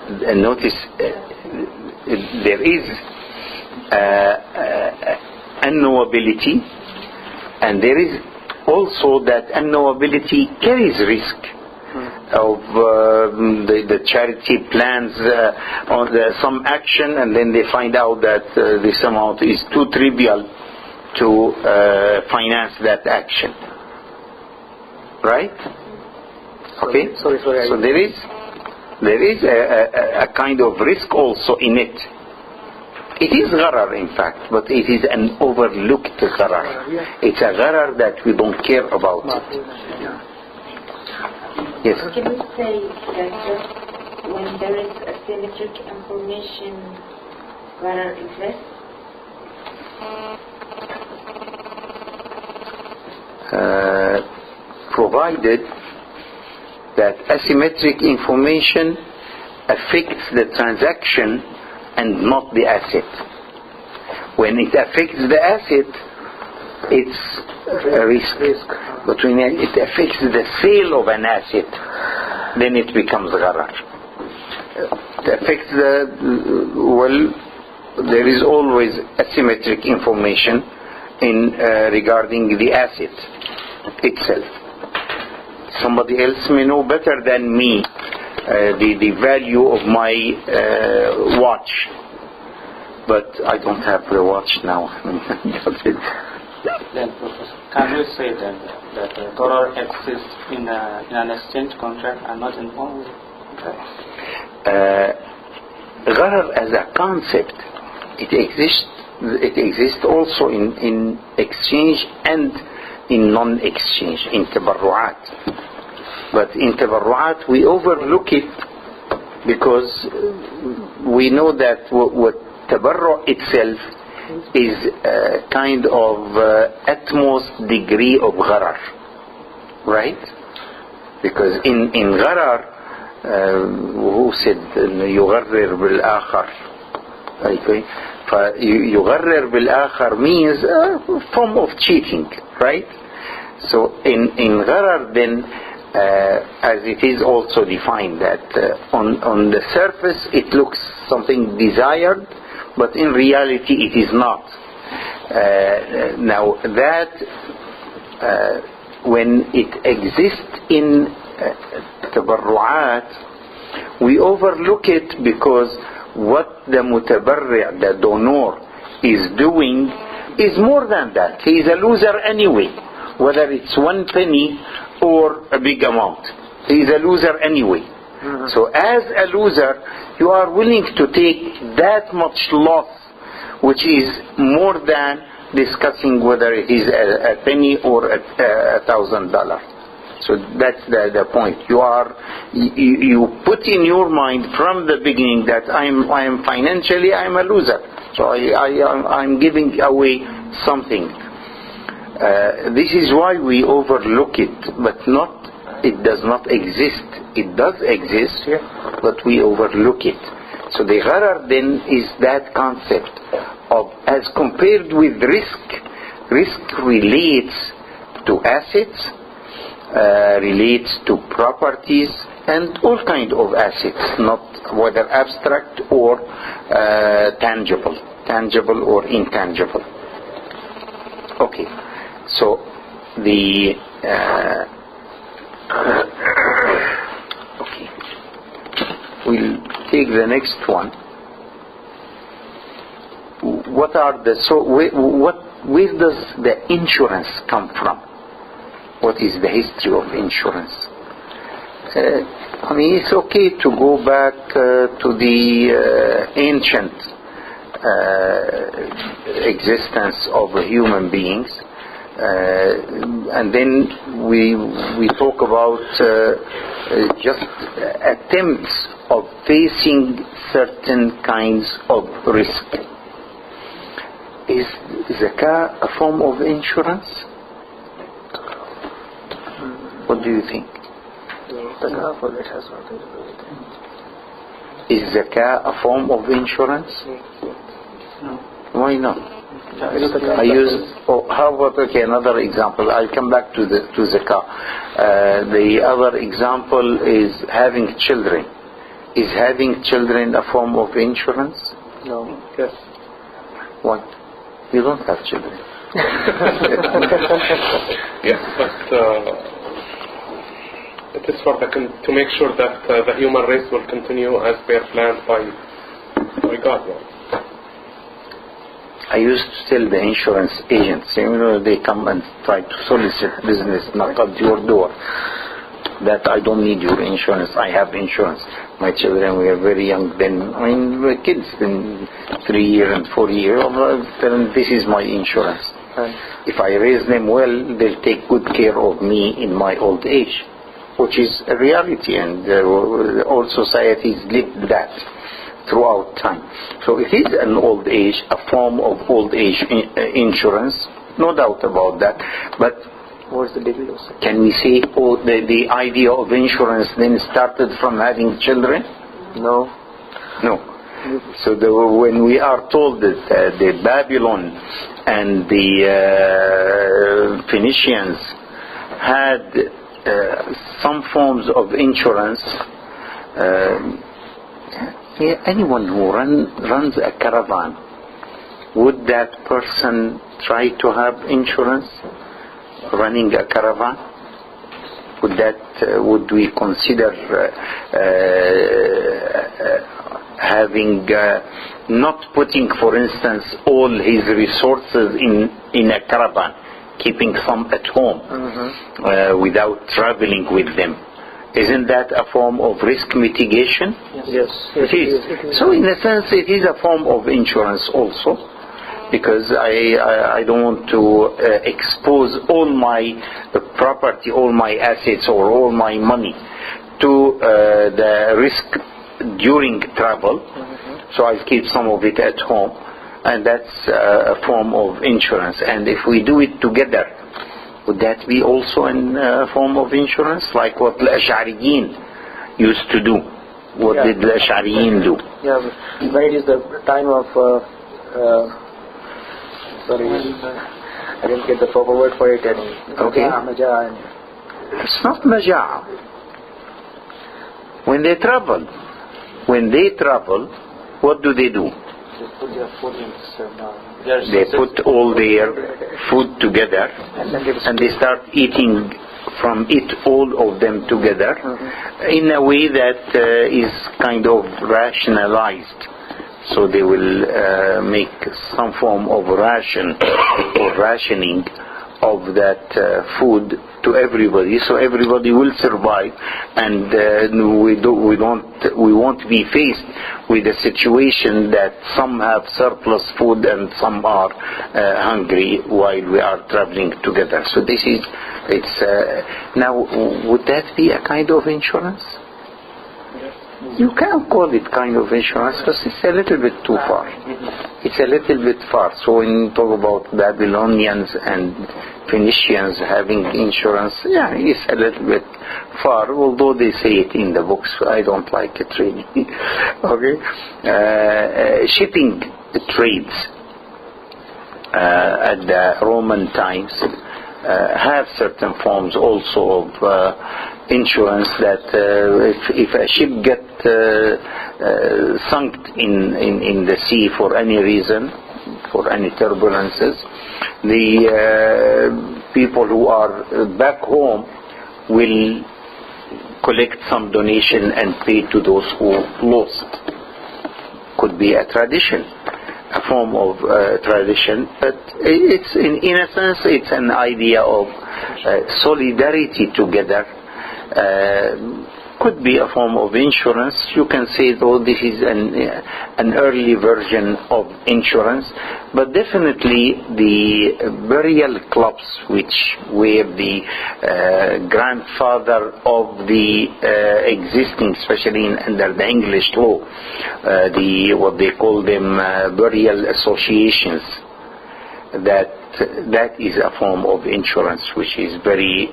there is unknowability, and there is also that unknowability carries risk of the charity plans on some action, and then they find out that this amount is too trivial to finance that action. Right? Okay. Sorry. So there is a kind of risk also in it. It is gharar, in fact, but it is an overlooked gharar. It's a gharar that we don't care about it. Yes. Can we say that just when there is asymmetric information, gharar exists? Provided that asymmetric information affects the transaction and not the asset. When it affects the asset, it's a risk. But when it affects the sale of an asset, then it becomes gharar. It affects there is always asymmetric information in regarding the asset itself. Somebody else may know better than me the value of my watch, but I don't have the watch now. Then, Professor, can we say then that gharar exists in an exchange contract and not in one contract? Gharar as a concept, it exists also in exchange and in non-exchange, in tabarru'at. But in tabarru'at we overlook it because we know that what tabarru' itself is a kind of utmost degree of gharar, right? Because in gharar, who said يغرر بالآخر, okay? يغرر بالآخر means a form of cheating, right? So in gharar then, as it is also defined, that on the surface it looks something desired, but in reality it is not. Now that when it exists in tabarru'at, we overlook it because what the mutabarri', the donor, is doing is more than that. He is a loser anyway, whether it's 1 penny or a big amount. He is a loser anyway. So as a loser, you are willing to take that much loss, which is more than discussing whether it is a penny or $1,000. So that's the point. You put in your mind from the beginning that I am financially I'm a loser. So I'm giving away something. This is why we overlook it, but it does not exist. It does exist, but we overlook it. So the gharar then is that concept of, as compared with risk relates to assets, relates to properties, and all kind of assets, not whether abstract or tangible or intangible. Okay, so the okay, we'll take the next one. What are the where does the insurance come from? What is the history of insurance? I mean, it's okay to go back to the ancient existence of human beings, and then we talk about just attempts of facing certain kinds of risk. Is zakah a form of insurance? What do you think? Is zakah a form of insurance? No. Why not? How about, okay, another example. I'll come back to zakah. The other example is having children. Is having children a form of insurance? No. Yes. Why? You don't have children. Yes, but it is for to make sure that the human race will continue as per planned by God. I used to tell the insurance agents, they come and try to solicit business, knock at your door, that I don't need your insurance, I have insurance. My children were very young then, I mean, we were kids, then 3 years and 4 years, this is my insurance. If I raise them well, they'll take good care of me in my old age, which is a reality, and all societies live that throughout time. So it is an old age, a form of old age insurance, no doubt about that. But what's the degree? Can we say the idea of insurance then started from having children? No. So when we are told that the Babylon and the Phoenicians had some forms of insurance, anyone who runs a caravan, would that person try to have insurance running a caravan? Would we consider having not putting, for instance, all his resources in a caravan, keeping some at home without traveling with them? Isn't that a form of risk mitigation? Yes. It is. So in a sense it is a form of insurance also, because I don't want to expose all my property, all my assets or all my money to the risk during travel, so I'll keep some of it at home, and that's a form of insurance. And if we do it together, would that be also a form of insurance, like what the Ash'ariyin used to do? What did the Ash'ariyin do? Yeah, when it is the time of sorry, I didn't get the proper word for it. Okay. It's not maja'. When they travel, what do? They put their food in They put all their food together and they start eating from it, all of them together, in a way that is kind of rationalized. So they will make some form of ration or rationing of that food to everybody, so everybody will survive, and we won't be faced with a situation that some have surplus food and some are hungry while we are traveling together. So now would that be a kind of insurance? You can call it kind of insurance, but it's a little bit too far. It's a little bit far. So when you talk about Babylonians and Phoenicians having insurance, yeah, it's a little bit far, although they say it in the books. I don't like it really. Okay? Shipping trades at the Roman times have certain forms also of insurance that if a ship gets sunk in the sea for any reason, for any turbulences, the people who are back home will collect some donation and pay to those who lost. Could be a tradition, a form of tradition, but it's in a sense it's an idea of solidarity together. Could be a form of insurance. You can say though this is an early version of insurance, but definitely the burial clubs, which were the grandfather of the existing, especially under the English law, what they call them burial associations, that is a form of insurance which is very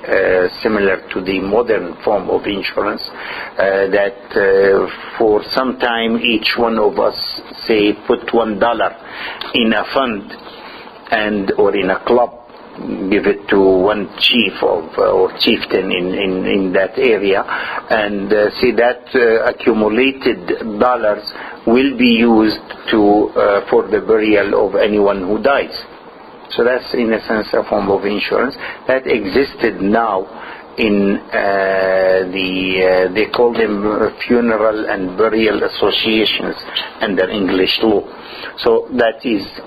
similar to the modern form of insurance, that for some time each one of us, say, put $1 in a fund or in a club, give it to one chief or chieftain in that area, and say that accumulated dollars will be used for the burial of anyone who dies. So that's in a sense a form of insurance that existed now in they call them funeral and burial associations under English law. So that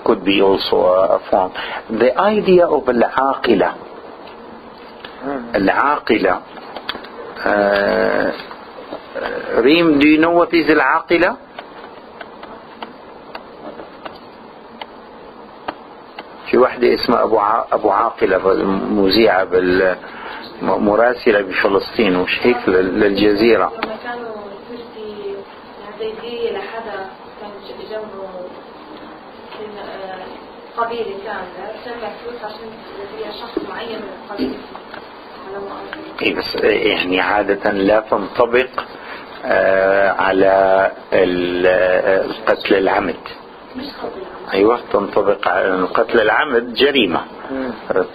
could be also a form. The idea of al-aqila. Reem, do you know what is al-aqila? في واحدة اسمها أبو عاقلة مذيعة مراسلة بفلسطين وش هيك للجزيرة. لما كانوا في هدية لحدا كان جنبه قبيلة كاملة جمع فلوس عشان هي شخص معين من القبيلة. إيه بس يعني عادة لا تنطبق على القتل العمد. مش قتل. أيوة تنطبق على القتل العمد جريمة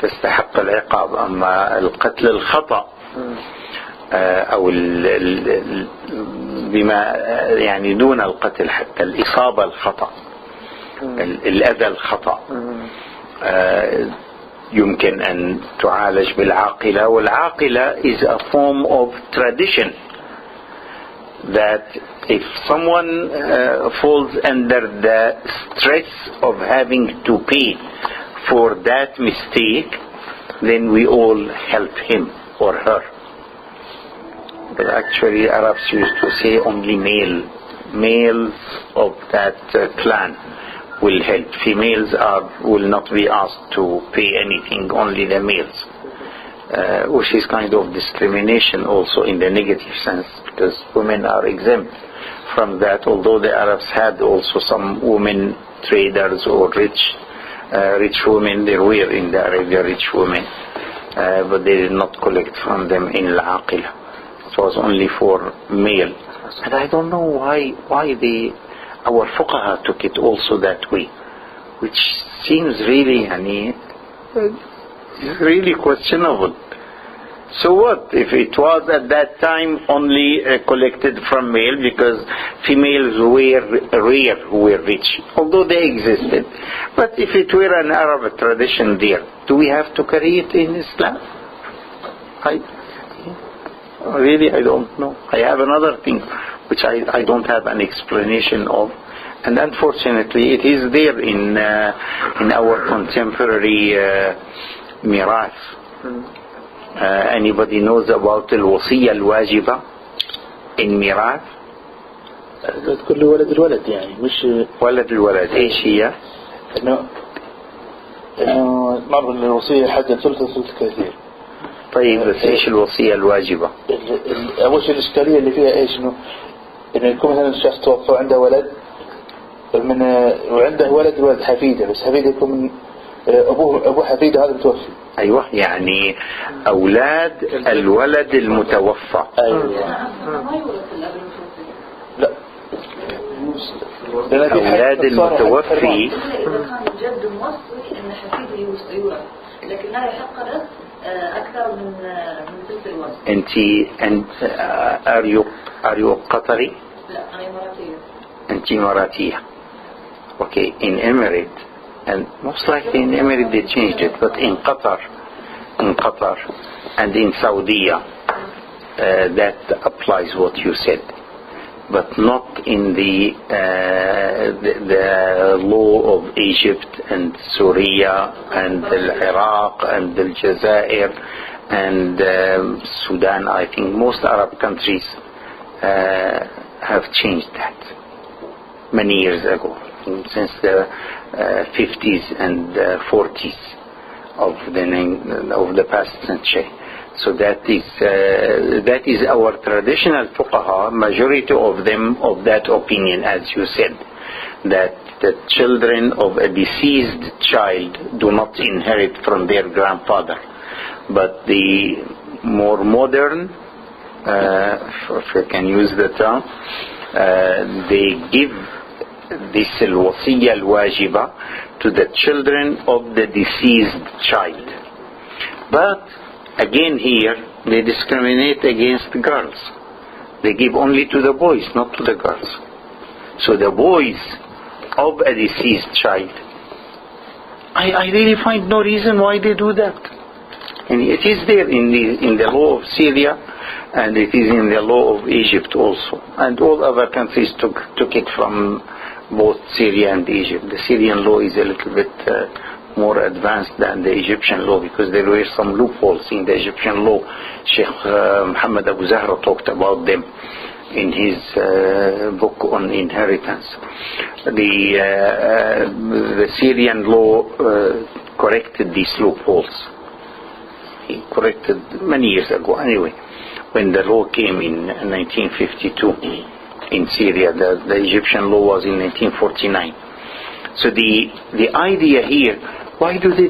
تستحق العقاب، أما القتل الخطأ أو بما يعني دون القتل حتى الإصابة الخطأ الأذى الخطأ يمكن أن تعالج بالعاقلة. والعاقلة is a form of tradition that if someone falls under the stress of having to pay for that mistake, then we all help him or her. But actually Arabs used to say only males of that clan will help. Females will not be asked to pay anything, only the males. Which is kind of discrimination also in the negative sense, because women are exempt from that, although the Arabs had also some women traders or rich women. There were in the Arabia rich women, but they did not collect from them in al-aqila. It was only for male. And I don't know why our fuqaha took it also that way, which seems really really questionable. So what if it was at that time only collected from male, because females were rare who were rich, although they existed. But if it were an Arab tradition there, do we have to carry it in Islam? I don't know. I have another thing which I don't have an explanation of, and unfortunately it is there in our contemporary mirath. Anybody knows about الوصية الواجبة in mirath؟ كل ولد الولد يعني مش ولد الولد. ايش هي؟ انه مرة الوصية حد ثلث كثير. طيب بس ايش الوصية الواجبة؟ اول شيء الاشكالية اللي فيها ايش؟ انه إنه يكون مثلا شخص توفى وعنده ولد وعنده ولد حفيده، بس حفيده يكون من أبو حفيده هذا متوفي. أيوة، يعني أولاد الولد المتوفى. أيوة. لا، أولاد المتوفي. إذا كان الجد موصي إن حفيده يورث، لكن لا يحق له أكثر من ثلث الوصف. أنت أريو قطري؟ لا، أنا إماراتية. أنت إماراتية. Okay, in Emirate, and most likely in Emirate they changed it, but in Qatar and in Saudi, that applies what you said, but not in the law of Egypt and Syria and Iraq and Aljazair and Sudan. I think most Arab countries have changed that many years ago, since the 50s and 40s of the past century. So that is our traditional fuqaha, majority of them of that opinion, as you said, that the children of a deceased child do not inherit from their grandfather. But the more modern, if I can use the term, they give this الوصية الواجبة to the children of the deceased child. But again here they discriminate against girls. They give only to the boys, not to the girls. So the boys of a deceased child, I really find no reason why they do that. And it is there in the law of Syria, and it is in the law of Egypt also, and all other countries took it from both Syria and Egypt. The Syrian law is a little bit more advanced than the Egyptian law, because there were some loopholes in the Egyptian law. Sheikh Muhammad Abu Zahra talked about them in his book on inheritance. The Syrian law corrected these loopholes. He corrected many years ago anyway, when the law came in 1952 in Syria. The Egyptian law was in 1949. So the idea here, why do they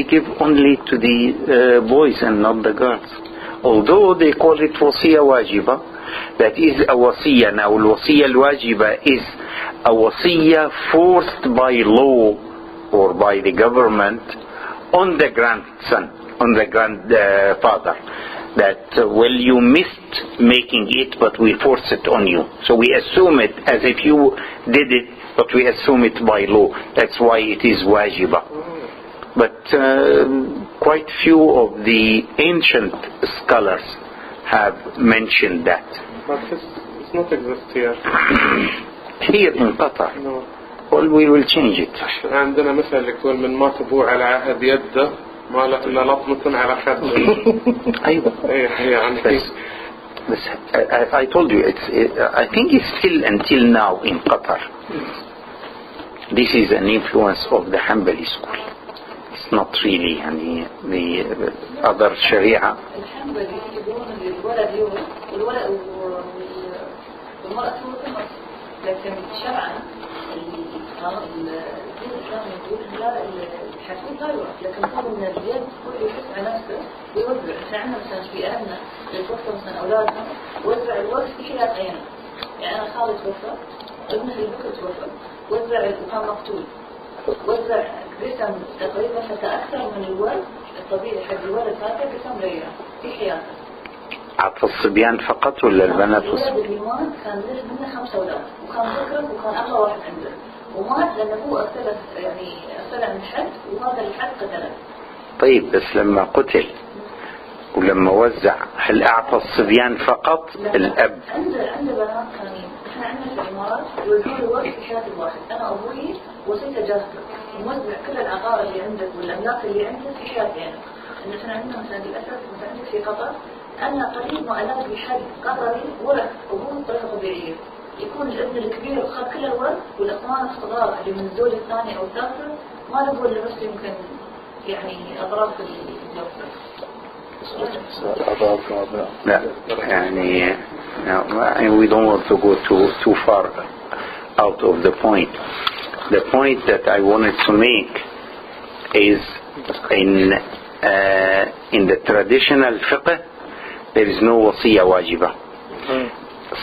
give only to the boys and not the girls? Although they call it wasiya wajiba, that is a wasiya. Now al-wasiya al-wajiba is a wasiya forced by law or by the government on the grandson, on the grandfather. That you missed making it, but we force it on you. So we assume it as if you did it, but we assume it by law. That's why it is wajiba. But quite few of the ancient scholars have mentioned that. But it's not exist here. Here in Qatar. No. Well, we will change it. عندنا مثل يقول من ما تبوع على عهد يده ما له إلا لطمة على خده. أيوة. يعني. But I told you, I think it's still until now in Qatar. This is an influence of the Hanbali school. It's not really the other Sharia. الحنبلي يقولون الولد يورث والولد والمرأة تورث النص، لكن شرعا الدين الإسلامي يقول لا الحفيد لا يورث، لكن هو من اليد كل يحس على نفسه ويوزع. احنا عندنا مثلا في أهلنا اللي توفى مثلا أولادنا وزع الورث في حياة عينه. يعني أنا خالي توفى، ابنه البكر توفى، وزع وكان مقتول، وزع قسم تقريبا حتى أكثر من الورث الطبيعي حق الولد هذا قسم ليا في حياته. عطى الصبيان فقط ولا البنات؟ الولد اللي مات كان له منه 5 أولاد، وكان ذكر وكان أغلى واحد عنده، ومات لأن أبوه أرسله من حد، وهذا الحد قتله. طيب بس لما قتل ولما وزع هل أعطى الصبيان فقط الأب؟ عنده بنات ثانيين. احنا عندنا في الإمارات يوزعون الورث في حياة الواحد. أنا أبوي وصيت جازته موزع كل العقار اللي عندك والأملاك اللي عندك في حياتي أنا. احنا عندنا مثلا للأسف مثلا عندك في قطر أنا قريب ما ألاقي حد قطري ورث أبوه بطريقة طبيعية. يكون الابن الكبير أخذ كل الورث، والأخوان الصغار اللي من الزوج الثاني أو الثالث ما لقوا إلا بس يمكن يعني أضرار في الجوفة. لا يعني we don't want to go too far out of the point. The point that I wanted to make is in the traditional fiqh there is no wasiya wajiba.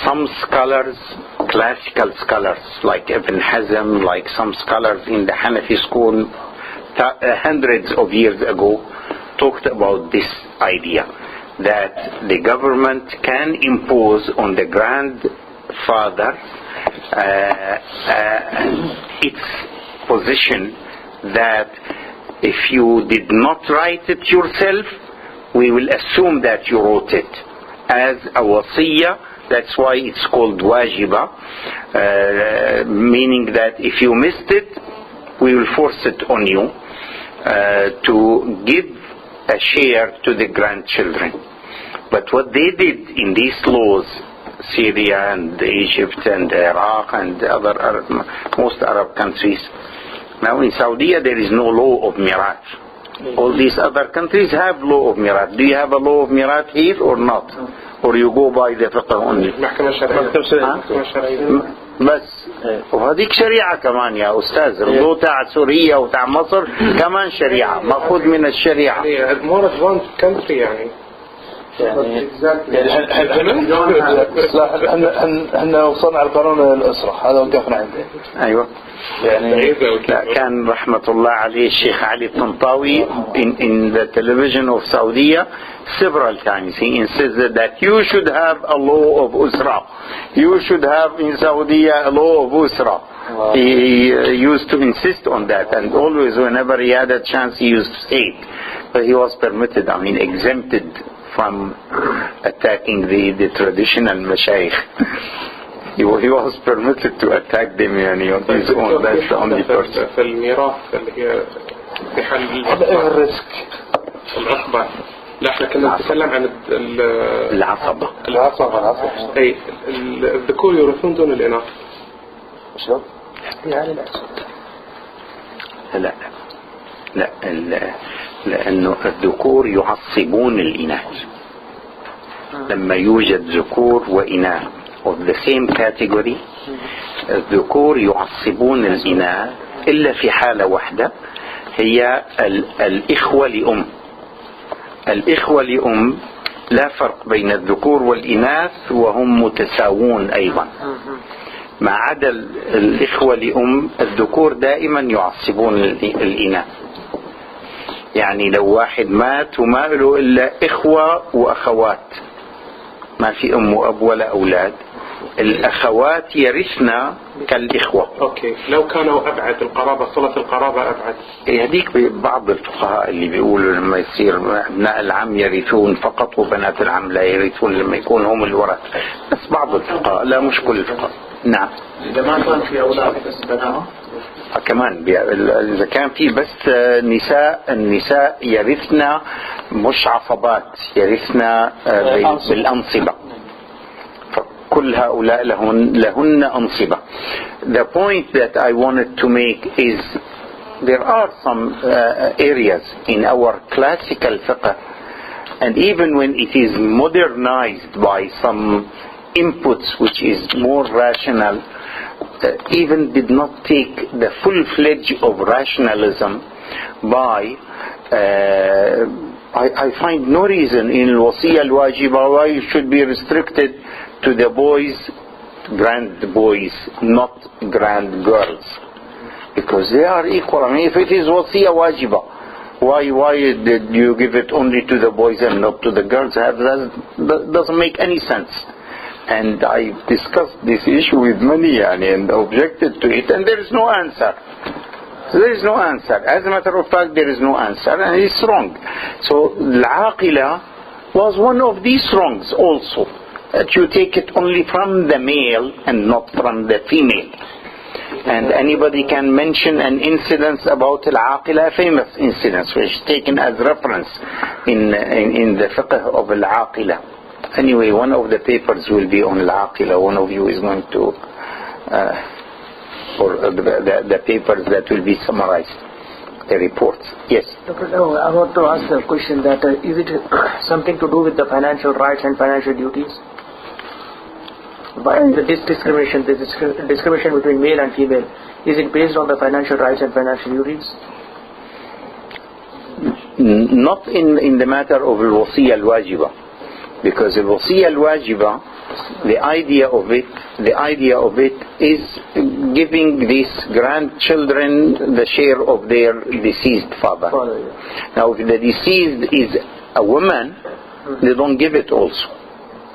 Some scholars, classical scholars like Ibn Hazm, like some scholars in the Hanafi school hundreds of years ago talked about this idea that the government can impose on the grandfather its position that if you did not write it yourself, we will assume that you wrote it as a wasiyah. That's why it's called wajiba, meaning that if you missed it, we will force it on you to give a share to the grandchildren. But what they did in these laws, Syria and Egypt and Iraq and most Arab countries, now in Saudi there is no law of mirat. All these other countries have law of mirat. Do you have a law of mirat here or not? Or you go by the fiqh only? بس وهذيك شريعة كمان يا أستاذ. الضوء تاع سوريا وتاع مصر كمان شريعة مأخوذ من الشريعة. more advanced country يعني احنا وصلنا على قانون الأسرة هذا وقفنا عنده. أيوة يعني كان رحمة الله عليه الشيخ علي الطنطاوي in the television of Saudi several times he insisted that you should have a law of usra. You should have in Saudi a law of usra. He used to insist on that, and always whenever he had a chance he used to say it. But he was permitted, I mean exempted from attacking the traditional mashayikh. He was permitted to attack them يعني on his own. That's the only person. في الميراث اللي هي في حل الرزق العصبة. لا احنا كنا نتكلم عن العصبة. اي الذكور يورثون دون الإناث. شلون؟ يعني لا لأنه الذكور يعصبون الإناث. لما يوجد ذكور وإناث of the same category الذكور يعصبون الإناث إلا في حالة واحدة هي الإخوة لأم. الإخوة لأم لا فرق بين الذكور والإناث وهم متساوون أيضا. ما عدا الإخوة لأم الذكور دائما يعصبون الإناث. يعني لو واحد مات وما له إلا إخوة وأخوات ما في أم وأب ولا أولاد الأخوات يرثنا كالإخوة. أوكي لو كانوا أبعد القرابة صلة القرابة أبعد. هذيك بعض الفقهاء اللي بيقولوا لما يصير أبناء العم يرثون فقط وبنات العم لا يرثون لما يكون هم الورث. بس بعض الفقهاء لا مش كل الفقهاء. نعم. إذا ما كان في أولاد بس بنات. كمان إذا كان في بس النساء يرثنا مش عصبات يرثنا بالأنصبة. كل هؤلاء لهن أنصبة. The point that I wanted to make is there are some areas in our classical fiqh and even when it is modernized by some inputs which is more rational even did not take the full-fledged of rationalism by I find no reason in al-wasiyya al-wajiba why it should be restricted to the boys, grand boys, not grand girls, because they are equal. I mean, if it is wasiyya wajiba, why did you give it only to the boys and not to the girls? That doesn't make any sense. And I discussed this issue with many and objected to it, and there is no answer. There is no answer. As a matter of fact, there is no answer, and it's wrong. So, al-aqila was one of these wrongs also. That you take it only from the male and not from the female. And anybody can mention an incident about al-aqila, a famous incident, which is taken as reference in the fiqh of al-aqila. Anyway, one of the papers will be on al-aqila. One of you is going to, or the papers that will be summarized the reports. Yes. Dr. I want to ask a question that is it something to do with the financial rights and financial duties? This discrimination between male and female, is it based on the financial rights and financial duties? Not in the matter of الوصية الواجبة, because الوصية الواجبة, the idea of it is giving these grandchildren the share of their deceased father. Now, if the deceased is a woman, they don't give it also.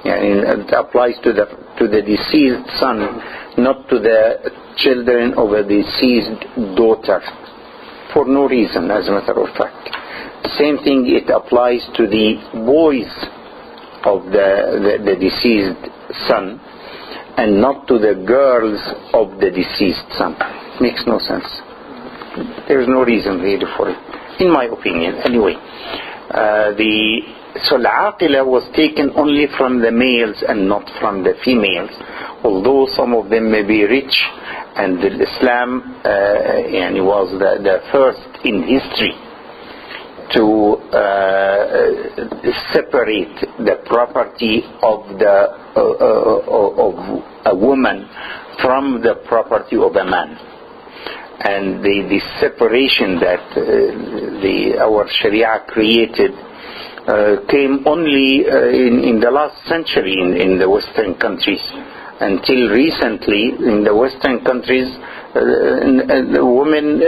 It applies to the deceased son, not to the children of a deceased daughter, for no reason, as a matter of fact. Same thing, it applies to the boys of the deceased son, and not to the girls of the deceased son. Makes no sense. There's no reason really for it, in my opinion. Anyway, so al-aqila was taken only from the males and not from the females, although some of them may be rich, and Islam was the first in history to separate the property of a woman from the property of a man. And the separation that our Sharia created came only in the last century in the Western countries. Until recently, in the Western countries, women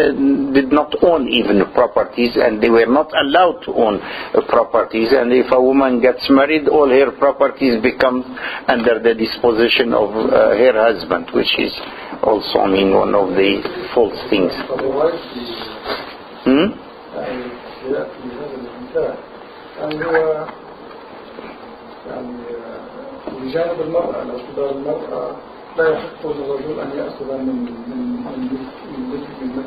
did not own even properties, and they were not allowed to own properties. And if a woman gets married, all her properties become under the disposition of her husband, which is also, one of the false things. بجانب المرأة لو تدار المرأة لا يحق للرجل أن يأخذ من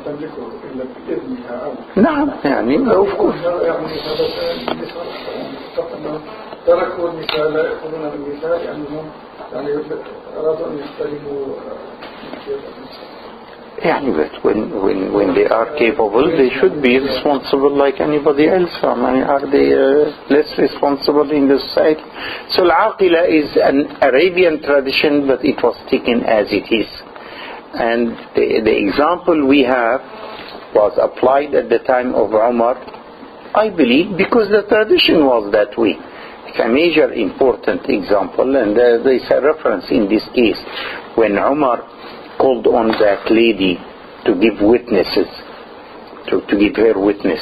تملكه إلا بإذنها أو نعم of course. تركوا النساء لا يأخذون من النساء لأنهم أرادوا أن يحترموا but when they are capable, they should be responsible like anybody else. Are they less responsible in the society? So al-aqila is an Arabian tradition, but it was taken as it is. And the example we have was applied at the time of Umar, I believe, because the tradition was that way. It's a major important example, and there is a reference in this case when Umar called on that lady to give witnesses, to give her witness,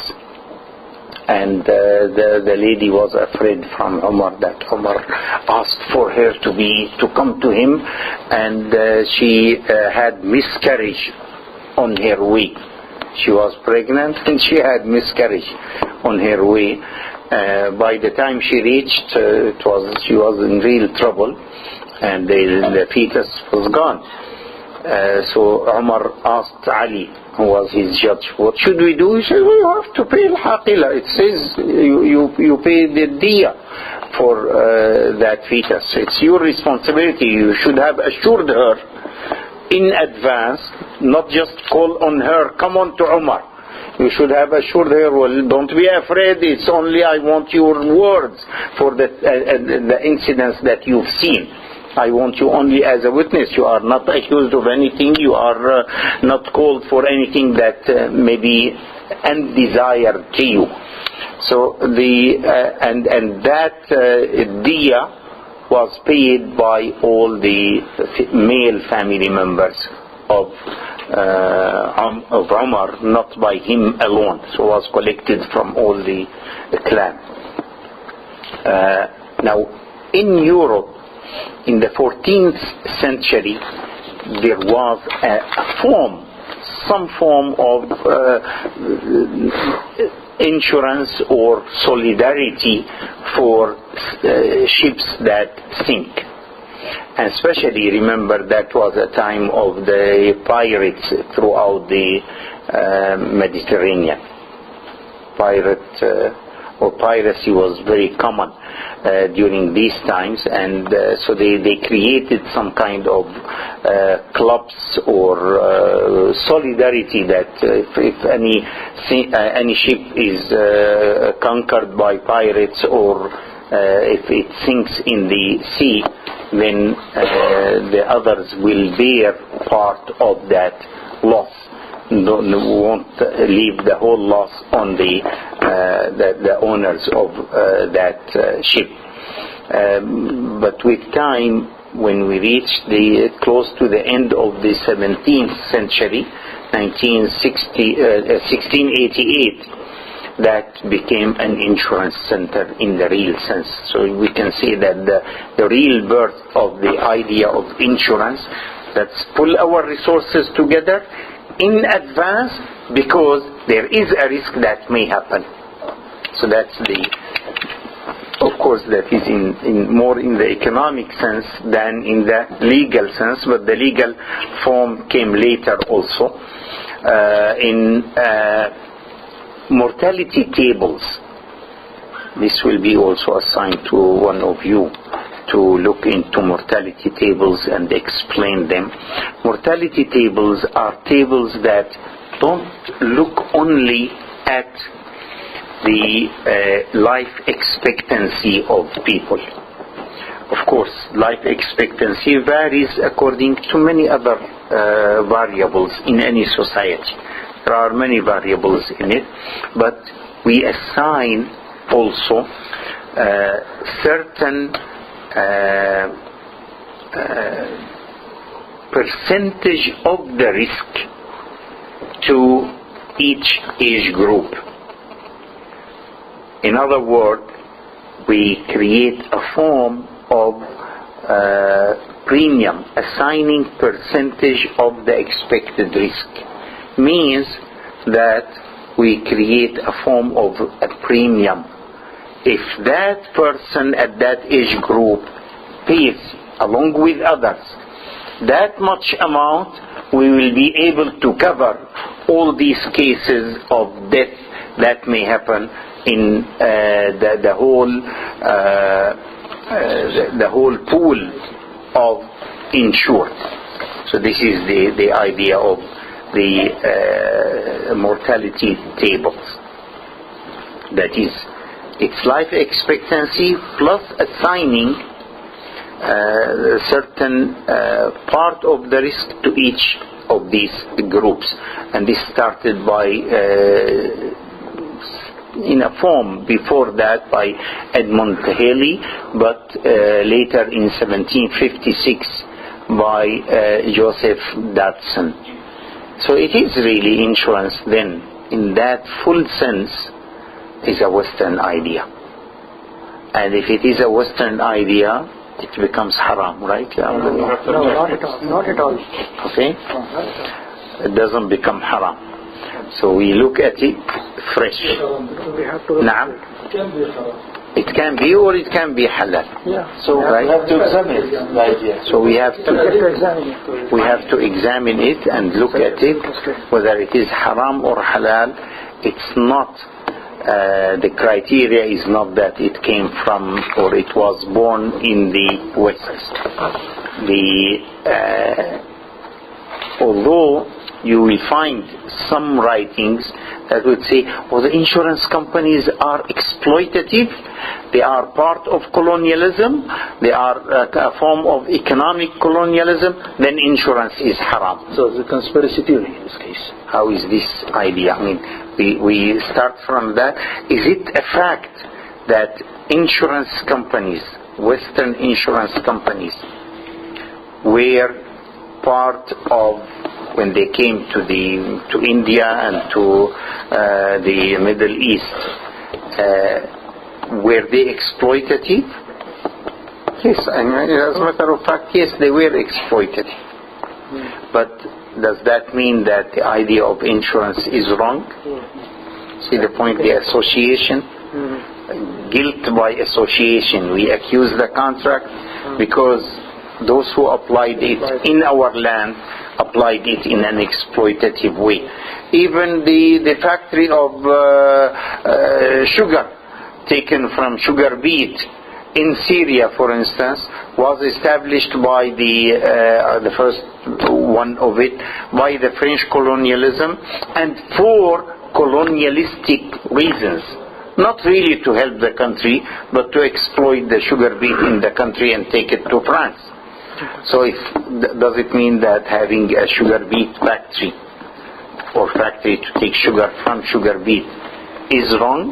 and the lady was afraid from Umar, that Umar asked for her to come to him, and she had miscarriage on her way. She was pregnant and she had miscarriage on her way. By the time she reached, she was in real trouble, and the fetus was gone. So Umar asked Ali, who was his judge, what should we do? He said, well, you have to pay al-haqila. It says you pay the diya for that fetus. It's your responsibility. You should have assured her in advance, not just call on her, come on to Umar. You should have assured her, well, don't be afraid, it's only I want your words for the incidents that you've seen. I want you only as a witness. You are not accused of anything. You are not called for anything that may be undesired to you. So that diya was paid by all the male family members of Umar, not by him alone. So was collected from all the clan. Now, in Europe, in the 14th century, there was some form of insurance or solidarity for ships that sink. And especially remember that was a time of the pirates throughout the Mediterranean. or piracy was very common during these times, and so they created some kind of clubs or solidarity that if any ship is conquered by pirates, or if it sinks in the sea, then the others will bear part of that loss. Won't leave the whole loss on the owners of that ship. But with time, when we reach close to the end of the 17th century, 1688, that became an insurance center in the real sense. So we can say that the real birth of the idea of insurance, let's pull our resources together in advance, because there is a risk that may happen. So that's of course that is in more in the economic sense than in the legal sense, but the legal form came later also. In mortality tables, this will be also assigned to one of you to look into mortality tables and explain them. Mortality tables are tables that don't look only at the life expectancy of people. Of course, life expectancy varies according to many other variables in any society. There are many variables in it, but we assign also certain percentage of the risk to each age group. In other words, we create a form of premium, assigning percentage of the expected risk. Means that we create a form of a premium. If that person at that age group pays along with others that much amount, we will be able to cover all these cases of death that may happen in the whole pool of insured. So this is the idea of the mortality tables. That is, it's life expectancy plus assigning certain part of the risk to each of these groups. And this started by in a form before that by Edmund Halley, but later in 1756 by Joseph Dodson. So it is really insurance then, in that full sense, is a Western idea. And if it is a Western idea, it becomes haram, right? No, not at all. Not at all. Okay? It doesn't become haram. So we look at it fresh. We have to It can be or it can be halal. Yeah. So right? we have to examine the idea. So we have to examine it and look at it, whether it is haram or halal. It's not, the criteria is not that it came from or it was born in the West. Although you will find some writings that would say, well, the insurance companies are exploitative, they are part of colonialism, they are a form of economic colonialism, then insurance is haram. So it's a conspiracy theory in this case. How is this idea? I mean, we start from that. Is it a fact that insurance companies, Western insurance companies, were part of, when they came to India and to the Middle East, were they exploitative? Yes, and as a matter of fact, yes, they were exploitative. But does that mean that the idea of insurance is wrong? See the point, the association? Guilt by association. We accuse the contract because those who applied it in our land applied it in an exploitative way. Even the factory of sugar taken from sugar beet in Syria, for instance, was established by the first one of it by the French colonialism, and for colonialistic reasons, not really to help the country, but to exploit the sugar beet in the country and take it to France. So does it mean that having a sugar beet factory or factory to take sugar from sugar beet is wrong?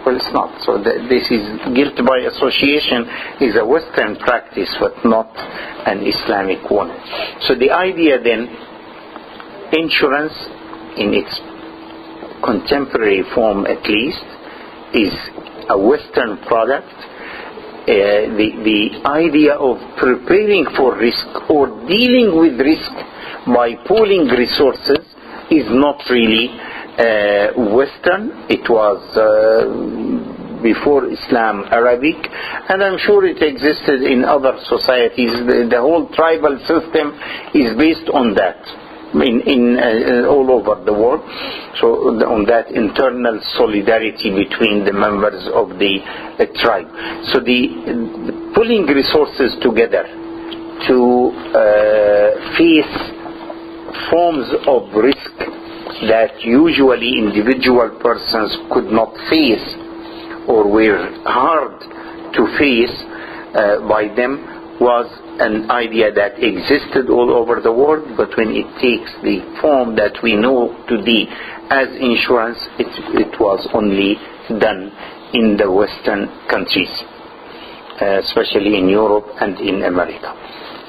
Well, it's not. So this is guilt by association is a Western practice, but not an Islamic one. So the idea then, insurance in its contemporary form at least, is a Western product. The idea of preparing for risk or dealing with risk by pooling resources is not really Western. It was before Islam Arabic, and I'm sure it existed in other societies. The whole tribal system is based on that in all over the world. So on that internal solidarity between the members of the tribe. So the pulling resources together to face forms of risk that usually individual persons could not face or were hard to face by them was an idea that existed all over the world, but when it takes the form that we know today as insurance, it was only done in the Western countries, especially in Europe and in America.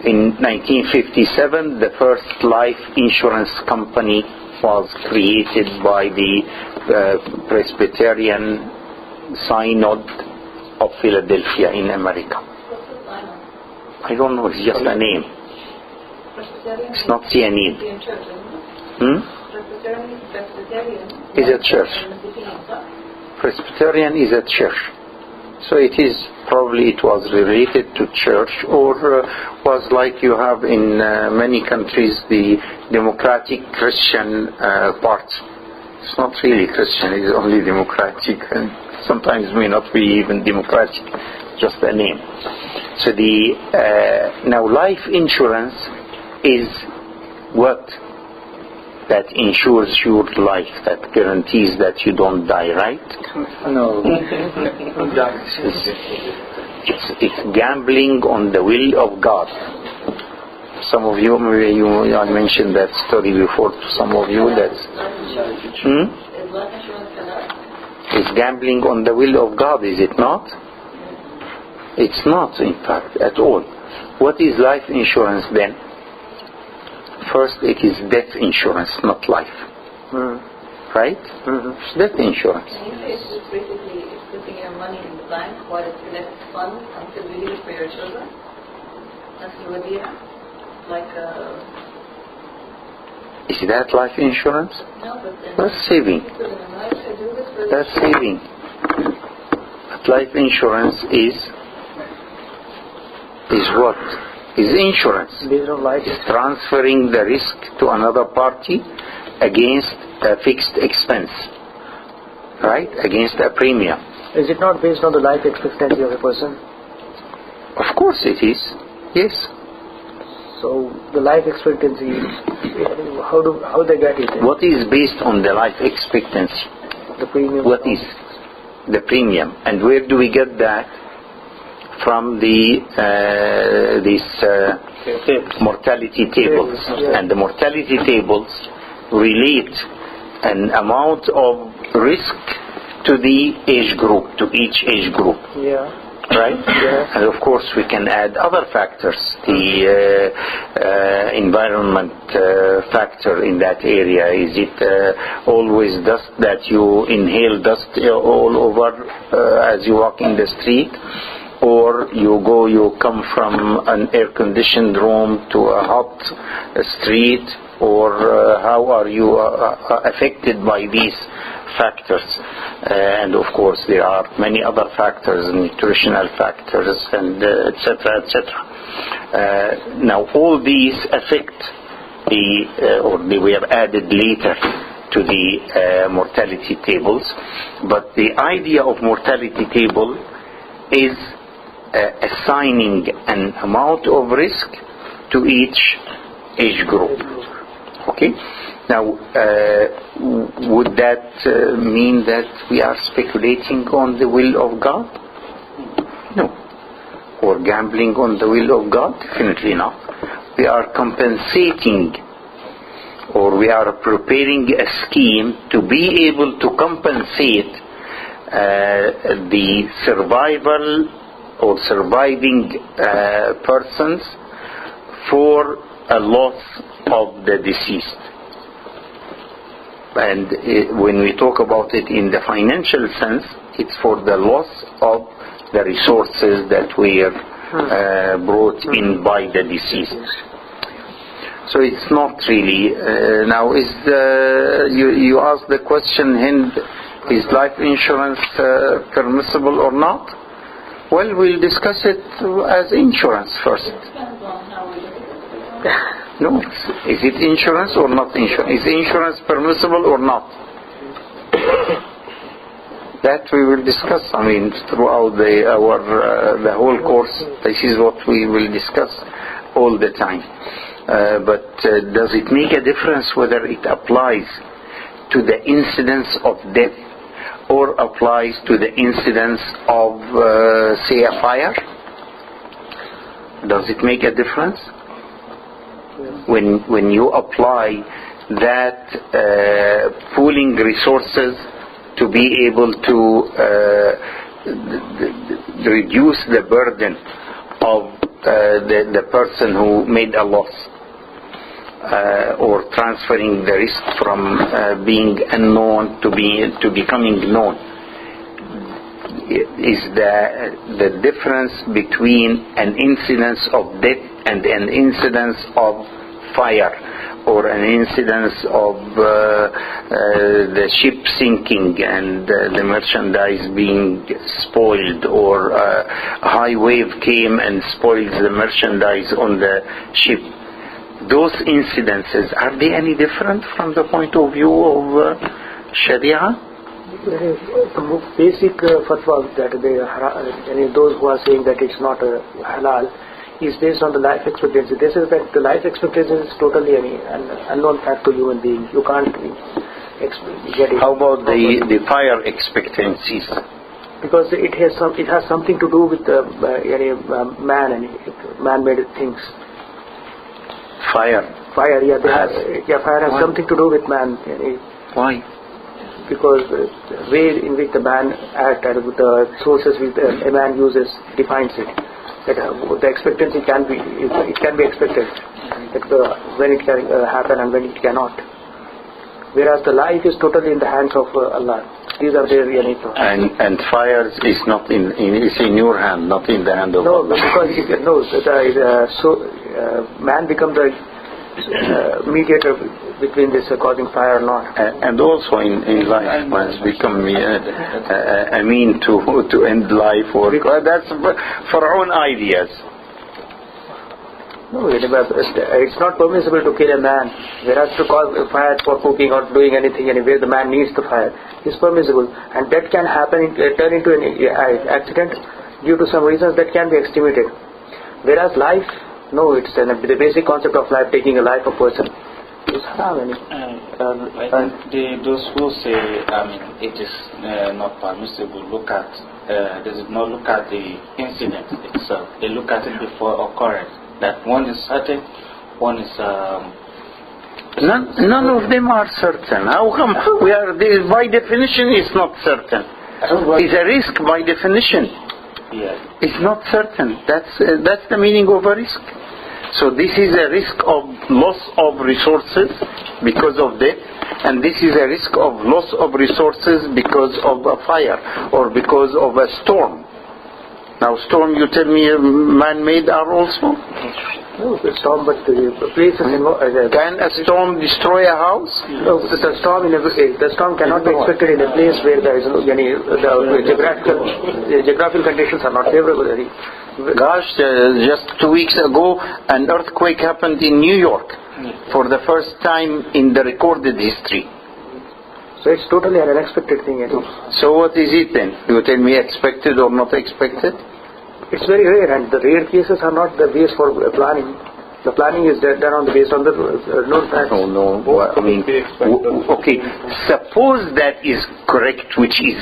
In 1957, the first life insurance company was created by the Presbyterian Synod of Philadelphia in America. I don't know, it's just a name. It's not Cyanide. Is a church. Presbyterian is a church. So it is probably it was related to church, or was like you have in many countries the democratic Christian part. It's not really Christian, it's only democratic, and sometimes may not be even democratic, just a name. So now life insurance is what that insures your life, that guarantees that you don't die, right? No. It's gambling on the will of God. Some of you, maybe I mentioned that story before to some of you. It's gambling on the will of God, is it not? It's not, in fact, at all. What is life insurance then? First, it is death insurance, not life. Right? It's death insurance. It's basically putting your money in the bank while it's left fund until you leave it for your children. That's the wadira. Is that life insurance? No, but that's saving. That's saving. But life insurance is what? Is insurance. It's transferring the risk to another party against a fixed expense, right? Against a premium. Is it not based on the life expectancy of a person? Of course it is. Yes. So the life expectancy, how they get it? What is based on the life expectancy? The premium. What is the premium, and where do we get that? From these mortality tables, and the mortality tables relate an amount of risk to the age group, to each age group. Yeah. Right? Yeah. And of course we can add other factors, the environment factor in that area. Is it always dust that you inhale dust all over as you walk in the street? Or you come from an air-conditioned room to a hot street, or how are you affected by these factors? And of course there are many other factors, nutritional factors, and etc., etc. Now all these affect we have added later to the mortality tables. But the idea of mortality table is assigning an amount of risk to each age group. Okay? Now, would that mean that we are speculating on the will of God? No. Or gambling on the will of God? Definitely not. We are compensating, or we are preparing a scheme to be able to compensate the survival or surviving persons for a loss of the deceased. And when we talk about it in the financial sense, it's for the loss of the resources that were brought in by the deceased. So it's not really. Now, you asked the question, Hind, is life insurance permissible or not? Well, we'll discuss it as insurance first. No, is it insurance or not insurance? Is insurance permissible or not? That we will discuss. I mean, throughout the whole course, this is what we will discuss all the time. But does it make a difference whether it applies to the incidence of death or applies to the incidence of, say, a fire? Does it make a difference? When you apply that pooling resources to be able to reduce the burden of the person who made a loss, or transferring the risk from being unknown to becoming known, is the difference between an incidence of death and an incidence of fire, or an incidence of the ship sinking and the merchandise being spoiled, or a high wave came and spoiled the merchandise on the ship. Those incidences, are they any different from the point of view of Sharia? The basic fatwa that those who are saying that it's not halal is based on the life expectancy. This is that the life expectancy is totally an unknown fact to human beings. You can't get it. How about the fire expectancies? Because it has something to do with man and man-made things. Fire, yeah, fire has something to do with man. Why? Because the way in which the man acts and with the sources which a man uses defines it. That the expectancy can be expected, that when it can happen and when it cannot. Whereas the life is totally in the hands of Allah. These are their and fire is not is in your hand, not in the hand of Allah. Because man becomes the mediator between this causing fire or not. And also in life, man has become a mean to end life, or that's for our own ideas. No, it's not permissible to kill a man. Whereas to cause fire for cooking or doing anything anywhere the man needs the fire is permissible, and that can happen, turn into an accident due to some reasons that can be exterminated. Whereas life, no, it's the basic concept of life, taking a life of person. I think those who say it is not permissible they did not look at the incident itself. They look at it before occurrence. That one is certain, one is none of them are certain. How come by definition it's not certain? It's a risk by definition. Yes. It's not certain. That's the meaning of a risk. So this is a risk of loss of resources because of death, and this is a risk of loss of resources because of a fire or because of a storm. Now storm, you tell me, man-made are also? No, the storm, but the places can a storm destroy a house? No, the storm cannot be expected in a place where there is the geographical conditions are not favorable. Gosh, just 2 weeks ago, an earthquake happened in New York for the first time in the recorded history. So it's totally an unexpected thing. So what is it then? You tell me expected or not expected? It's very rare, and the rare cases are not the base for planning. The planning is done based on the known facts. No. I mean, okay. Suppose that is correct, which is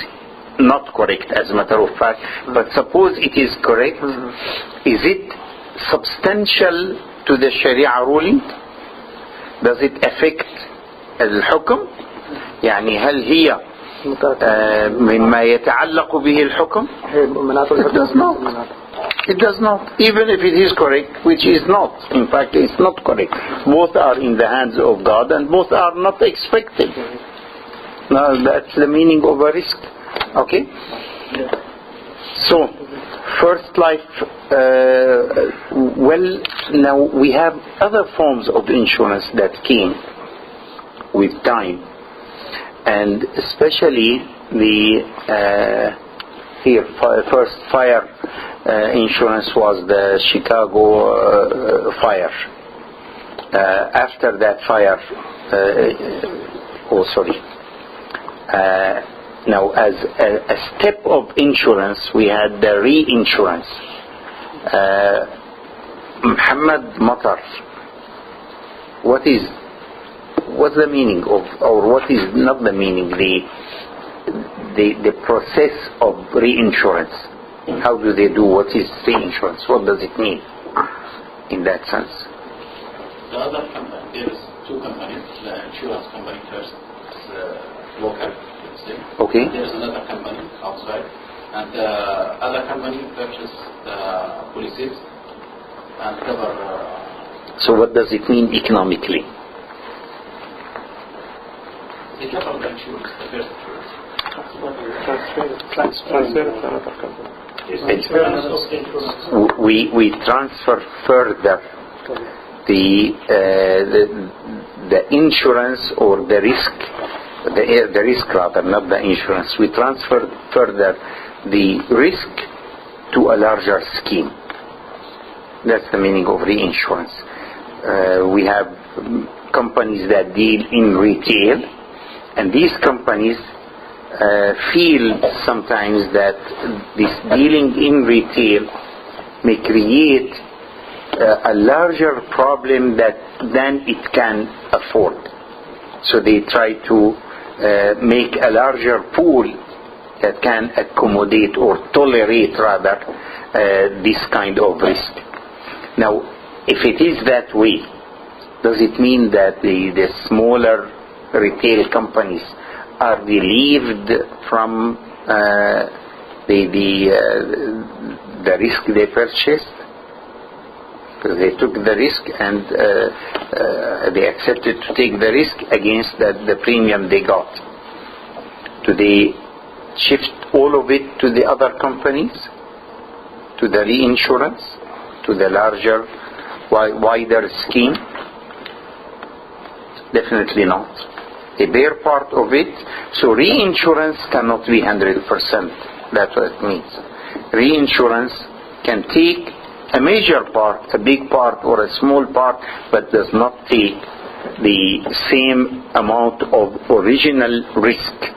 not correct as a matter of fact, but suppose it is correct. Is it substantial to the Sharia ruling? Does it affect الحكم؟ يعني هل هي مما يتعلق به الحكم؟ It does not. It does not. Even if it is correct, which is not. In fact, it's not correct. Both are in the hands of God and both are not expected. Now, that's the meaning of a risk. Okay? So, first life, well, now we have other forms of insurance that came with time. And especially the first fire insurance was the Chicago fire. After that fire, now as a step of insurance, we had the reinsurance. Muhammad Matar, what's the meaning of, or what is not the meaning, the process of reinsurance? How do they do? What is reinsurance? What does it mean in that sense? The other company, there is two companies. The insurance company first, local, let's say. Okay. There is another company outside, and the other company purchases policies and cover. So what does it mean economically? They cover the insurance, the first insurance. We transfer further the insurance or the risk, the risk rather, not the insurance. We transfer further the risk to a larger scheme. That's the meaning of reinsurance. We have companies that deal in retail, and these companies feel sometimes that this dealing in retail may create a larger problem than it can afford. So they try to make a larger pool that can accommodate or tolerate rather this kind of risk. Now, if it is that way, does it mean that the smaller retail companies are relieved from the risk they purchased? Because they took the risk and they accepted to take the risk against the premium they got. Do they shift all of it to the other companies, to the reinsurance, to the larger, wider scheme? Definitely not. They bear part of it. So reinsurance cannot be 100%. That's what it means. Reinsurance can take a major part, a big part or a small part, but does not take the same amount of original risk.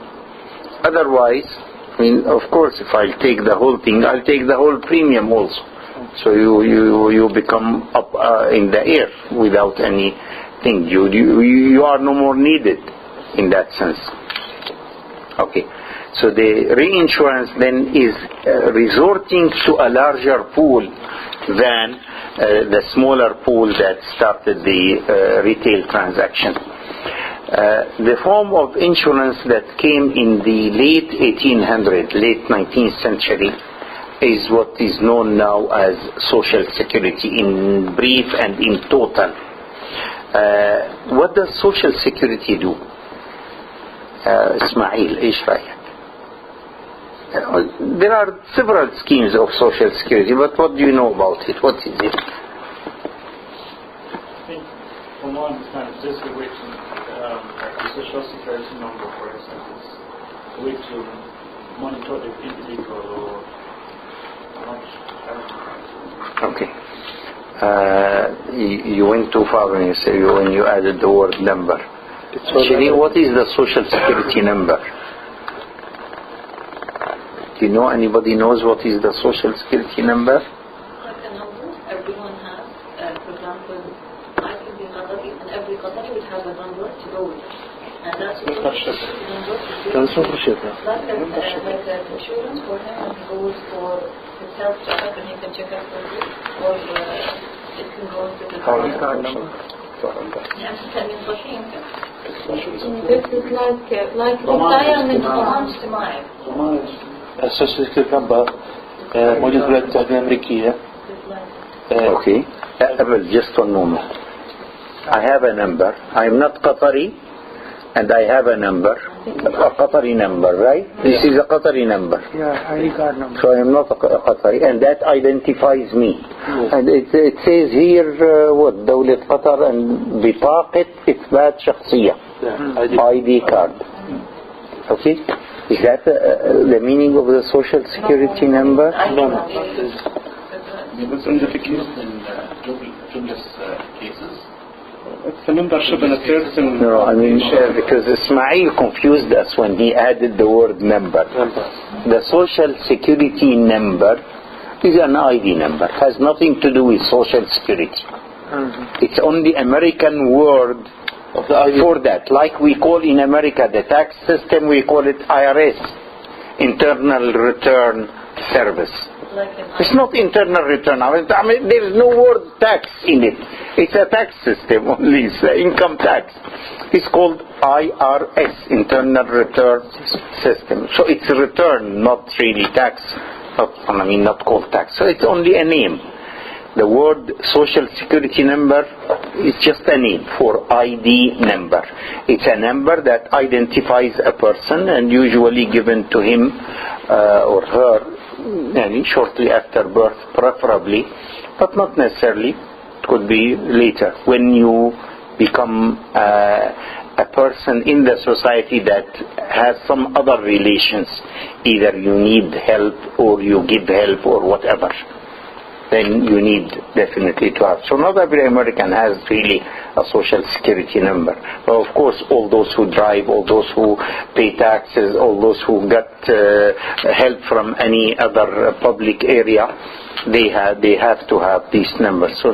Otherwise, I mean, of course, if I take the whole thing, I'll take the whole premium also. So you become up in the air without anything. You are no more needed in that sense. Okay. So the reinsurance then is resorting to a larger pool than the smaller pool that started the retail transaction. The form of insurance that came in the late 1800s, late 19th century, is what is known now as Social Security in brief and in total. What does Social Security do? Ismail, ايش رايك? There are several schemes of Social Security, but what do you know about it? What is it? I think, from what I understand, it's just a way to, the Social Security number, for example, is a way to monitor the individual or much. Okay. You went too far when you added the word number. Actually, what is the social security number? Do you know, anybody knows what is the social security number? Like a number everyone has. For example, I could be Qatari, and every Qatari would have a number to go with it. And that's the social security number. Like an insurance for him, and he goes for his health checkup, and he can check up for you, or it can go into the card number. يعني تأمين صحي يمكن. This is like retirement ضمان اجتماعي. السوشيال سكيورتي نمبر موجود في الولايات المتحدة الأمريكية. Okay. Just one moment. I have a number. I'm not Qatari, and I have a number, a Qatari number, right? This is a Qatari number. Yeah, ID card number. So I'm not a Qatari, and that identifies me. And it says here what دولة قطر and بطاقة إثبات شخصية. ID card. Okay. Is that the meaning of the social security number? No. It's identification in jobless cases. It's a membership in a person. No, I mean because Ismail confused us when he added the word number. The social security number is an ID number. Has nothing to do with social security. It's only American word for that. Like we call in America the tax system, we call it IRS, Internal Return Service. It's not internal return. I mean, there is no word tax in it. It's a tax system only. It's income tax. It's called IRS, Internal Return System. So it's a return, not really tax. Not called tax. So it's only a name. The word social security number is just a name for ID number. It's a number that identifies a person and usually given to him or her shortly after birth, preferably, but not necessarily. It could be later when you become a person in the society that has some other relations. Either you need help or you give help or whatever. Then you need definitely to have. So not every American has really a social security number. But of course, all those who drive, all those who pay taxes, all those who got help from any other public area, they have to have these numbers. So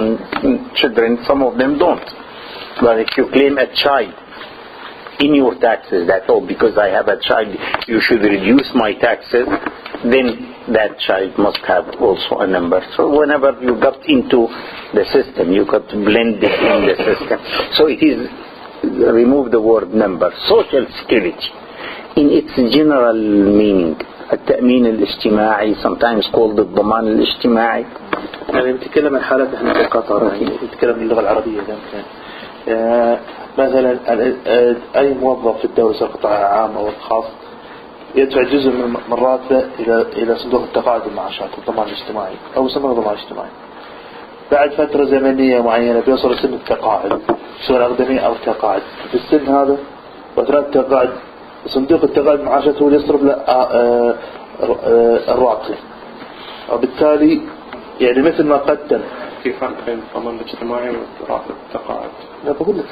children, some of them don't. But if you claim a child in your taxes that, because I have a child, you should reduce my taxes, then that child must have also a number. So whenever you got into the system, you got blended in the system. So it is, remove the word number. Social security, in its general meaning, التأمين الاجتماعي, sometimes called الضمان الاجتماعي. يعني نتكلم عن حالات احنا في قطر، يعني نتكلم باللغة العربية إذا كان. مثلا أي موظف في الدولة سواء قطاع عام أو خاص يدفع جزء من راتبه إلى صندوق التقاعد والمعاشات الضمان الاجتماعي أو يسمونه ضمان اجتماعي. بعد فترة زمنية معينة بيوصل سن التقاعد، سواء أقدمية أو تقاعد. في السن هذا وترات التقاعد صندوق التقاعد والمعاشات هو اللي يصرف له الراتب، وبالتالي يعني مثل ما قدم. في فرق بين الضمان الاجتماعي وراتب التقاعد. لا بقول لك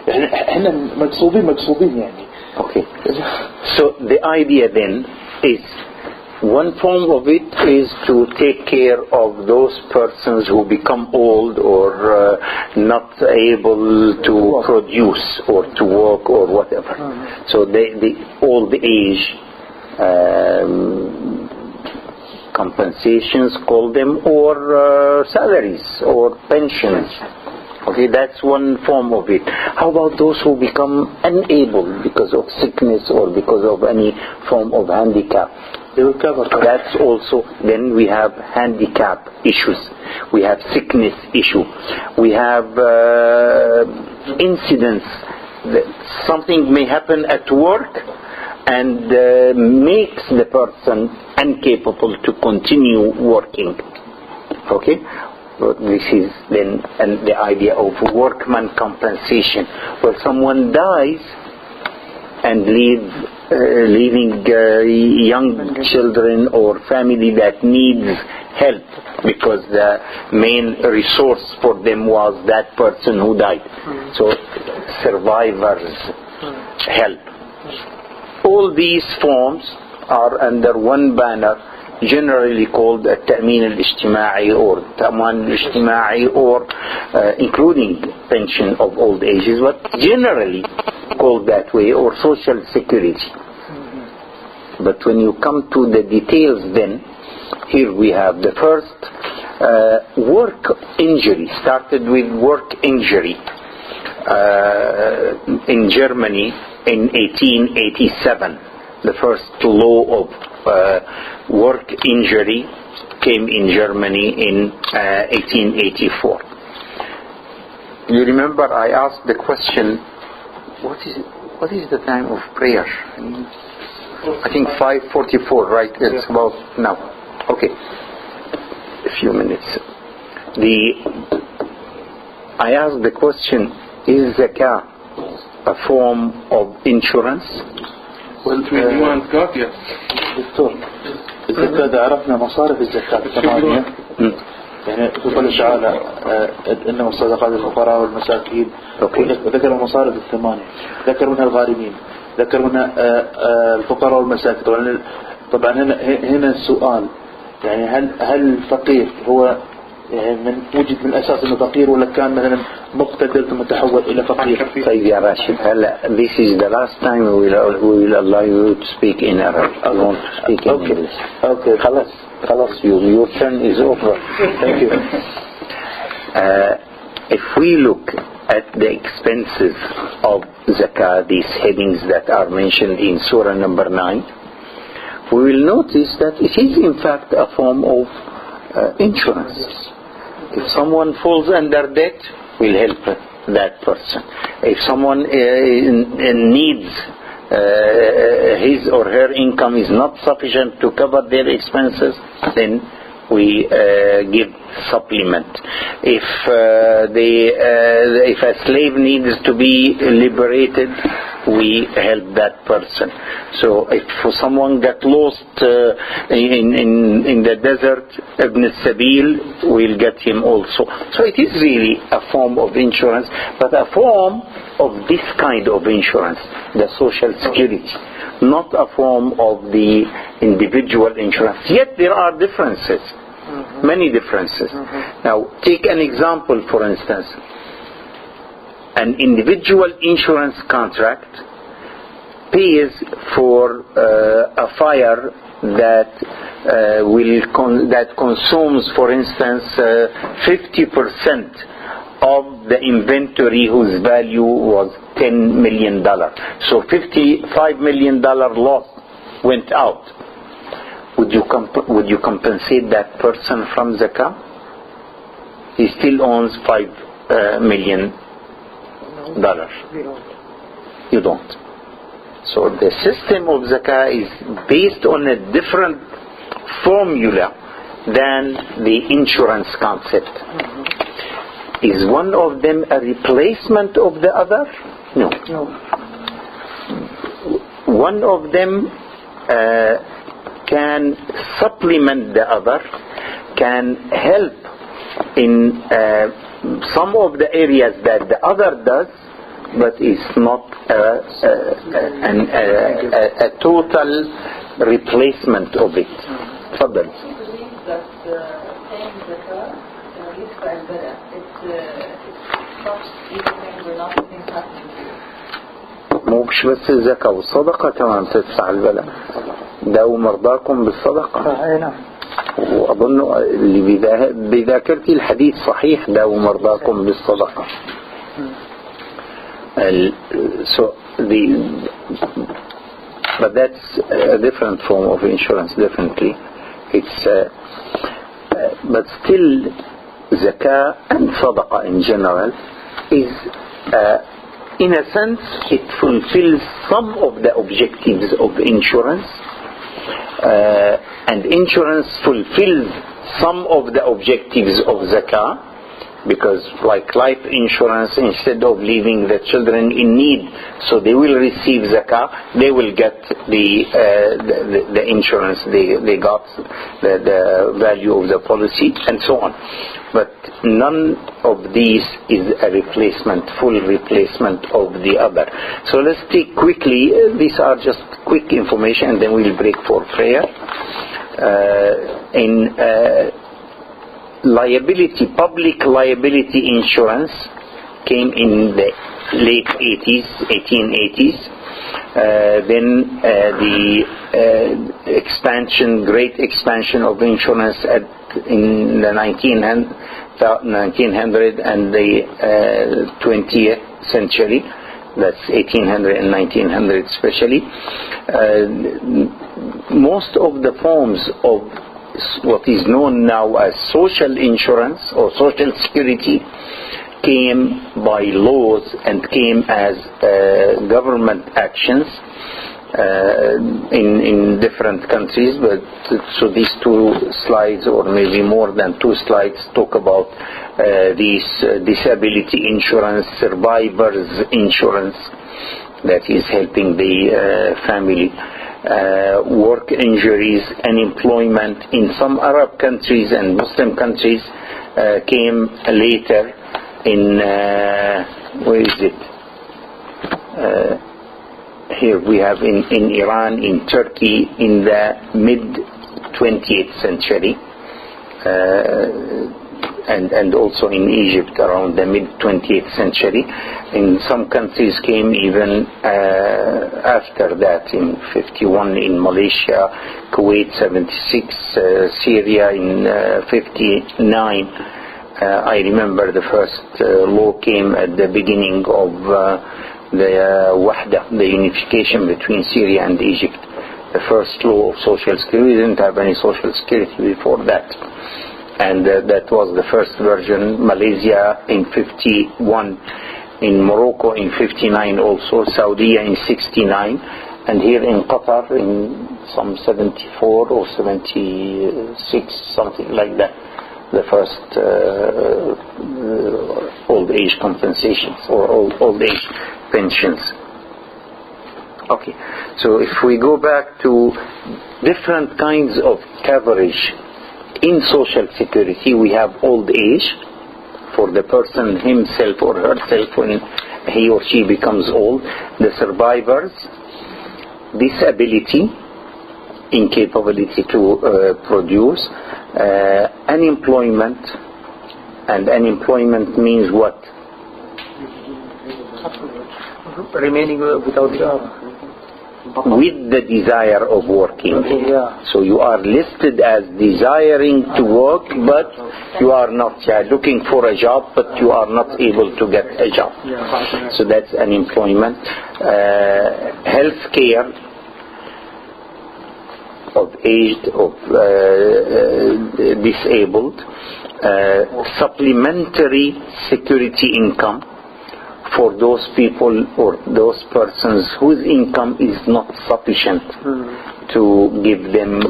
يعني احنا مقصودين يعني. Okay. So the idea then is, one form of it is to take care of those persons who become old or not able to produce or to work or whatever. So the old age compensations, call them, or salaries or pensions. Okay, that's one form of it. How about those who become unable because of sickness or because of any form of handicap? They will cover. That's also, then we have handicap issues. We have sickness issue. We have incidents. Something may happen at work and makes the person incapable to continue working. Okay? This is then the idea of workman compensation, where someone dies and leaves leaving young children or family that needs help because the main resource for them was that person who died. So survivors help. All these forms are under one banner, generally called التأمين الاجتماعي or التأمين الاجتماعي, or including pension of old ages, but generally called that way, or social security. But when you come to the details, then here we have the first work injury. Started with work injury in Germany in 1887. The first law of work injury came in Germany in 1884. You remember I asked the question, what is the time of prayer? I think 5:44, right? It's about now. Okay, a few minutes. I asked the question, is zakah a form of insurance? Well, between you and God, yes. دكتور الزكاة إذا عرفنا مصارف الزكاة الثمانية يعني في قوله تعالى إنما الصدقات للفقراء والمساكين، وذكر المصارف الثمانية، ذكر منها الغارمين، ذكر منها الفقراء والمساكين. طبعا هنا السؤال يعني هل الفقير هو يعني من وجد من الأساس إنه فقير ولا كان مثلا مقتدر ثم تحول إلى فقير؟ طيب يا راشد، هلا this is the last time we will allow you to speak in Arabic. I won't speak in English. Okay. خلاص your turn is over. Thank you. If we look at the expenses of zakah, these headings that are mentioned in Surah number 9, we will notice that it is in fact a form of insurance. If someone falls under debt, we'll help that person. If someone needs his or her income is not sufficient to cover their expenses, then we give supplement. If a slave needs to be liberated, we help that person. So if someone got lost in the desert, Ibn Sabil, we'll get him also. So it is really a form of insurance, but a form of this kind of insurance, the social security, not a form of the individual insurance. Yet there are differences, many differences. Now take an example, for instance. An individual insurance contract pays for a fire that consumes, for instance, 50% of the inventory whose value was $10 million. So $55 million loss went out. Would you compensate that person from zakah? He still owns $5 million. You don't. So the system of zakah is based on a different formula than the insurance concept. Is one of them a replacement of the other? No. One of them can supplement the other, can help in some of the areas that the other does, but it's not a total replacement of it. تفضل. مش بس الزكاة والصدقة كمان تدفع البلاء. داووا مرضاكم بالصدقة. نعم. وأظن اللي بذاكرتي الحديث صحيح، داووا مرضاكم بالصدقة. But that's a different form of insurance, definitely. But still, zakah and sadaqah in general is, in a sense, it fulfills some of the objectives of insurance, and insurance fulfills some of the objectives of zakah, because like life insurance, instead of leaving the children in need, so they will receive zakah, they will get the insurance, they got the value of the policy and so on. But none of these is a replacement, full replacement of the other. So let's take quickly, these are just quick information, and then we'll break for prayer. Liability, public liability insurance came in the late 1880s. Then the great expansion of insurance in the 1900 and the 20th century. That's 1800 and 1900 especially. Most of the forms of what is known now as social insurance or social security came by laws and came as government actions in different countries. But so these two slides, or maybe more than two slides, talk about these disability insurance, survivors insurance, that is helping the family. Work injuries, unemployment in some Arab countries and Muslim countries came later. In where is it? Here we have in Iran, in Turkey, in the mid 20th century, and also in Egypt around the mid 20th century. In some countries came even after that, in 51 in Malaysia, Kuwait 76, Syria in 59. I remember the first law came at the beginning of the Wahda, the unification between Syria and Egypt. The first law of social security. We didn't have any social security before that. And that was the first version. Malaysia in 51, in Morocco in 59 also, Saudi in 69, and here in Qatar in some 74 or 76, something like that, the first old age compensations or old age pensions. Okay, so if we go back to different kinds of coverage in social security, we have old age for the person himself or herself when he or she becomes old, the survivors, disability, incapability to produce, unemployment, and unemployment means what? Remaining without job. With the desire of working. Yeah. So you are listed as desiring to work, but you are not looking for a job, but you are not able to get a job. Yeah. So that's unemployment. Health care of aged, of disabled. Supplementary security income for those people or those persons whose income is not sufficient to give them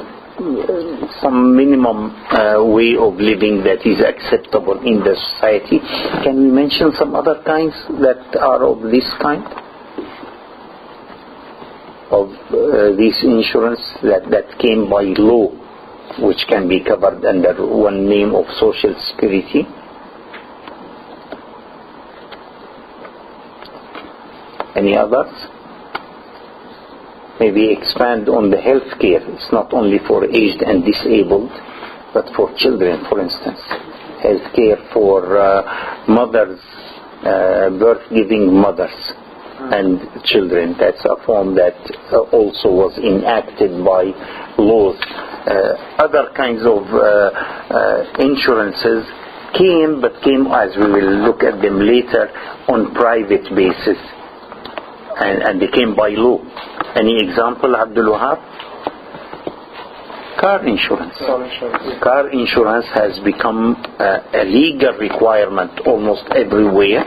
some minimum way of living that is acceptable in the society. Can we mention some other kinds that are of this kind? Of this insurance that came by law, which can be covered under one name of Social Security. Any others? Maybe expand on the health care. It's not only for aged and disabled, but for children, for instance. Health care for mothers, birth-giving mothers and children. That's a form that also was enacted by laws. Other kinds of insurances came, but came, as we will look at them later, on private basis. And they came by law. Any example, Abdul Wahab? Car insurance. Car insurance has become a legal requirement almost everywhere.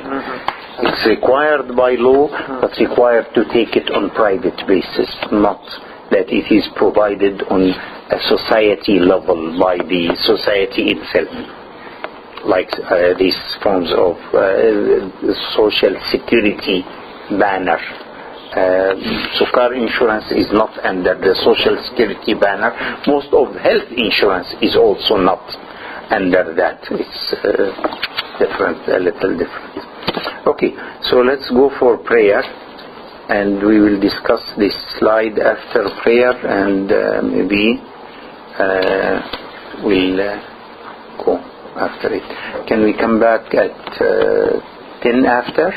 It's required by law, but required to take it on private basis, not that it is provided on a society level by the society itself. like these forms of social security banner. So car insurance is not under the social security banner. Most of health insurance is also not under that. It's different, a little different. Okay, so let's go for prayer, and we will discuss this slide after prayer, and maybe we'll go after it. Can we come back at 10 after?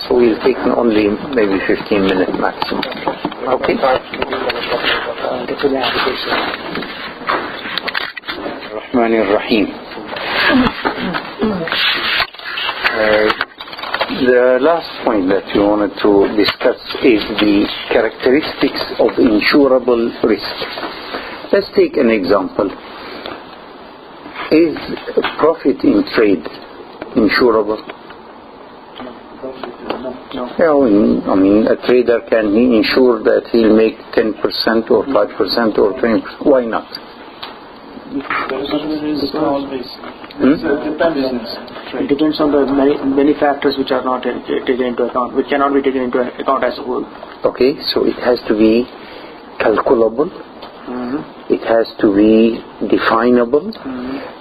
So we'll take only maybe 15 minutes maximum. Okay? Rahman ar-Rahim. The last point that we wanted to discuss is the characteristics of insurable risk. Let's take an example. Is profit in trade insurable? No. I mean, a trader, can he insure that he'll make 10% or 5% or 20%? Why not? It depends on the many factors which are not taken into account, which cannot be taken into account as a whole. Okay, so it has to be calculable. It has to be definable.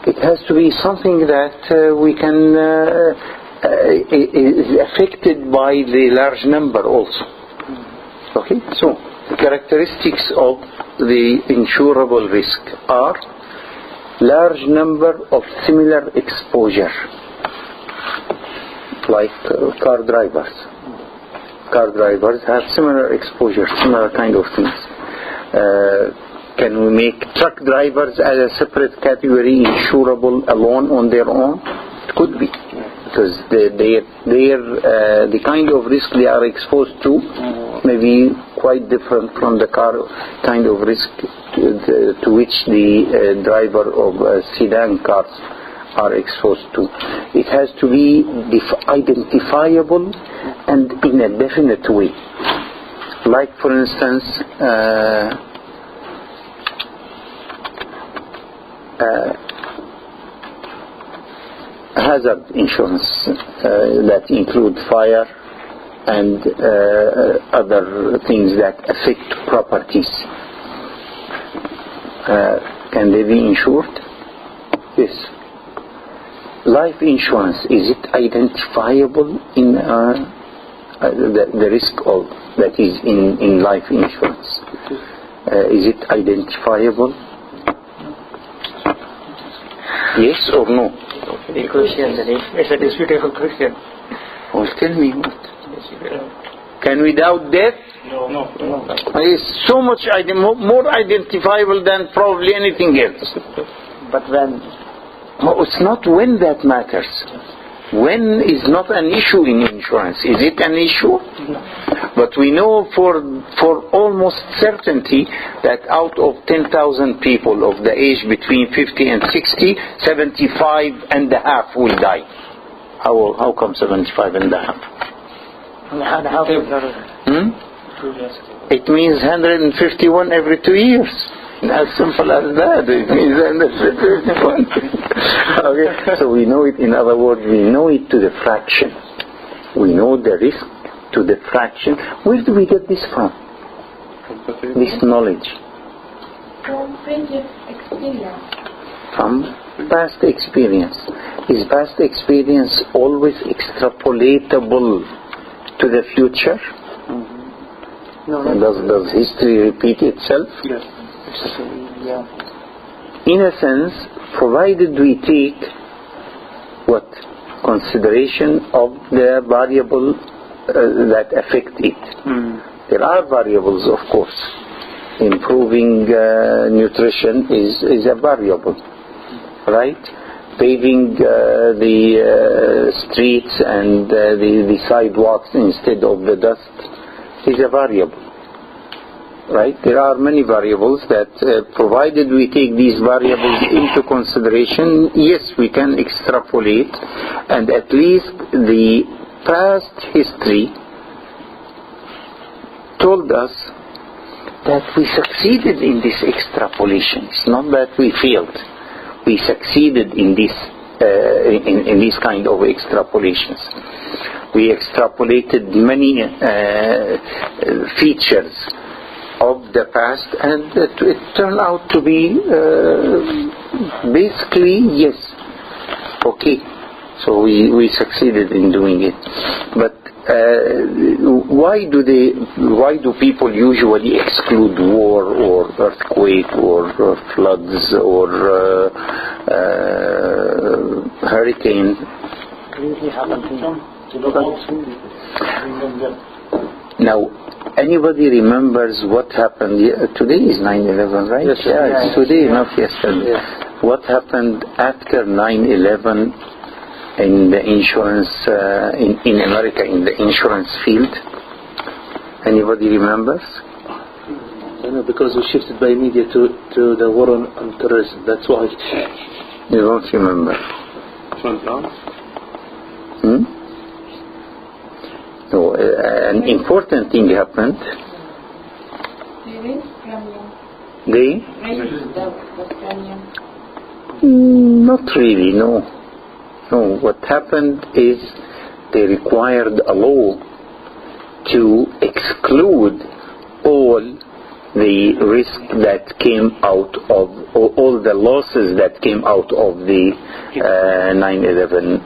It has to be something that we can is affected by the large number also. Okay, so the characteristics of the insurable risk are large number of similar exposure, like car drivers. Car drivers have similar exposure, similar kind of things. Can we make truck drivers as a separate category insurable alone on their own? It could be, because the kind of risk they are exposed to may be quite different from the car kind of risk to which the driver of sedan cars are exposed to. It has to be identifiable and in a definite way. Like, for instance, hazard insurance that include fire and other things that affect properties. Can they be insured? Yes. Life insurance, is it identifiable in the risk of that is in life insurance? Is it identifiable? Yes or no? The question, it's a disputable question. Well, tell me what. Can we doubt death? No. It's so much more identifiable than probably anything else. But when? Oh, it's not when that matters. When is not an issue in insurance. Is it an issue? No. But we know for almost certainty that out of 10,000 people of the age between 50 and 60, 75 and a half will die. How come 75 and a half? It means 151 every 2 years. As simple as that. It means 151. Okay. So we know it, in other words, we know it to the fraction. We know the risk to the fraction. Where do we get this from? This knowledge? From previous experience. From past experience. Is past experience always extrapolatable to the future? No. Does history repeat itself? Yes. Yeah. In a sense, provided we take what? Consideration of the variable that affect it. There are variables, of course. Improving nutrition is a variable, right? Paving the streets and the sidewalks instead of the dust is a variable, right? There are many variables that provided we take these variables into consideration, yes, we can extrapolate, and at least the past history told us that we succeeded in this extrapolation. It's not that we failed. We succeeded in this in these kind of extrapolations. We extrapolated many features of the past, and it turned out to be basically yes. Okay, so we succeeded in doing it. But why do people usually exclude war or earthquake or floods or hurricane? Now, anybody remembers what happened? Today is 9/11, right? Yes, it's today, not yesterday. Yes. What happened after 9/11 in the insurance in America, in the insurance field? Anybody remembers? Because we shifted by media to the war on terrorism. That's why. You don't remember? So an important thing happened. Not really, no. No, what happened is they required a law to exclude all the risk that came out of, all the losses that came out of the 9/11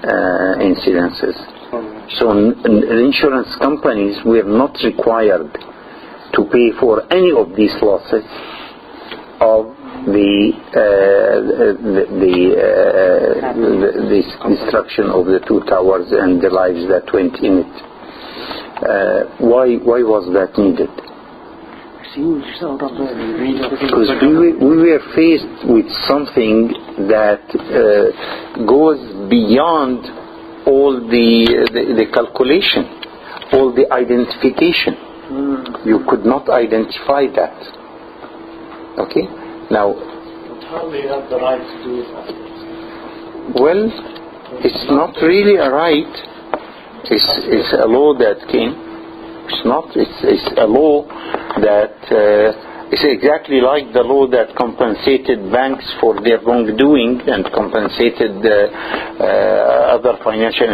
incidences. So insurance companies were not required to pay for any of these losses of the destruction of the two towers and the lives that went in it. Why was that needed? Because we were faced with something that goes beyond all the calculation, all the identification. You could not identify that. Okay? Now, how do you have the right to do that? Well, it's not really a right. It's a law that came. It's not. It's a law that is exactly like the law that compensated banks for their wrongdoing and compensated other financial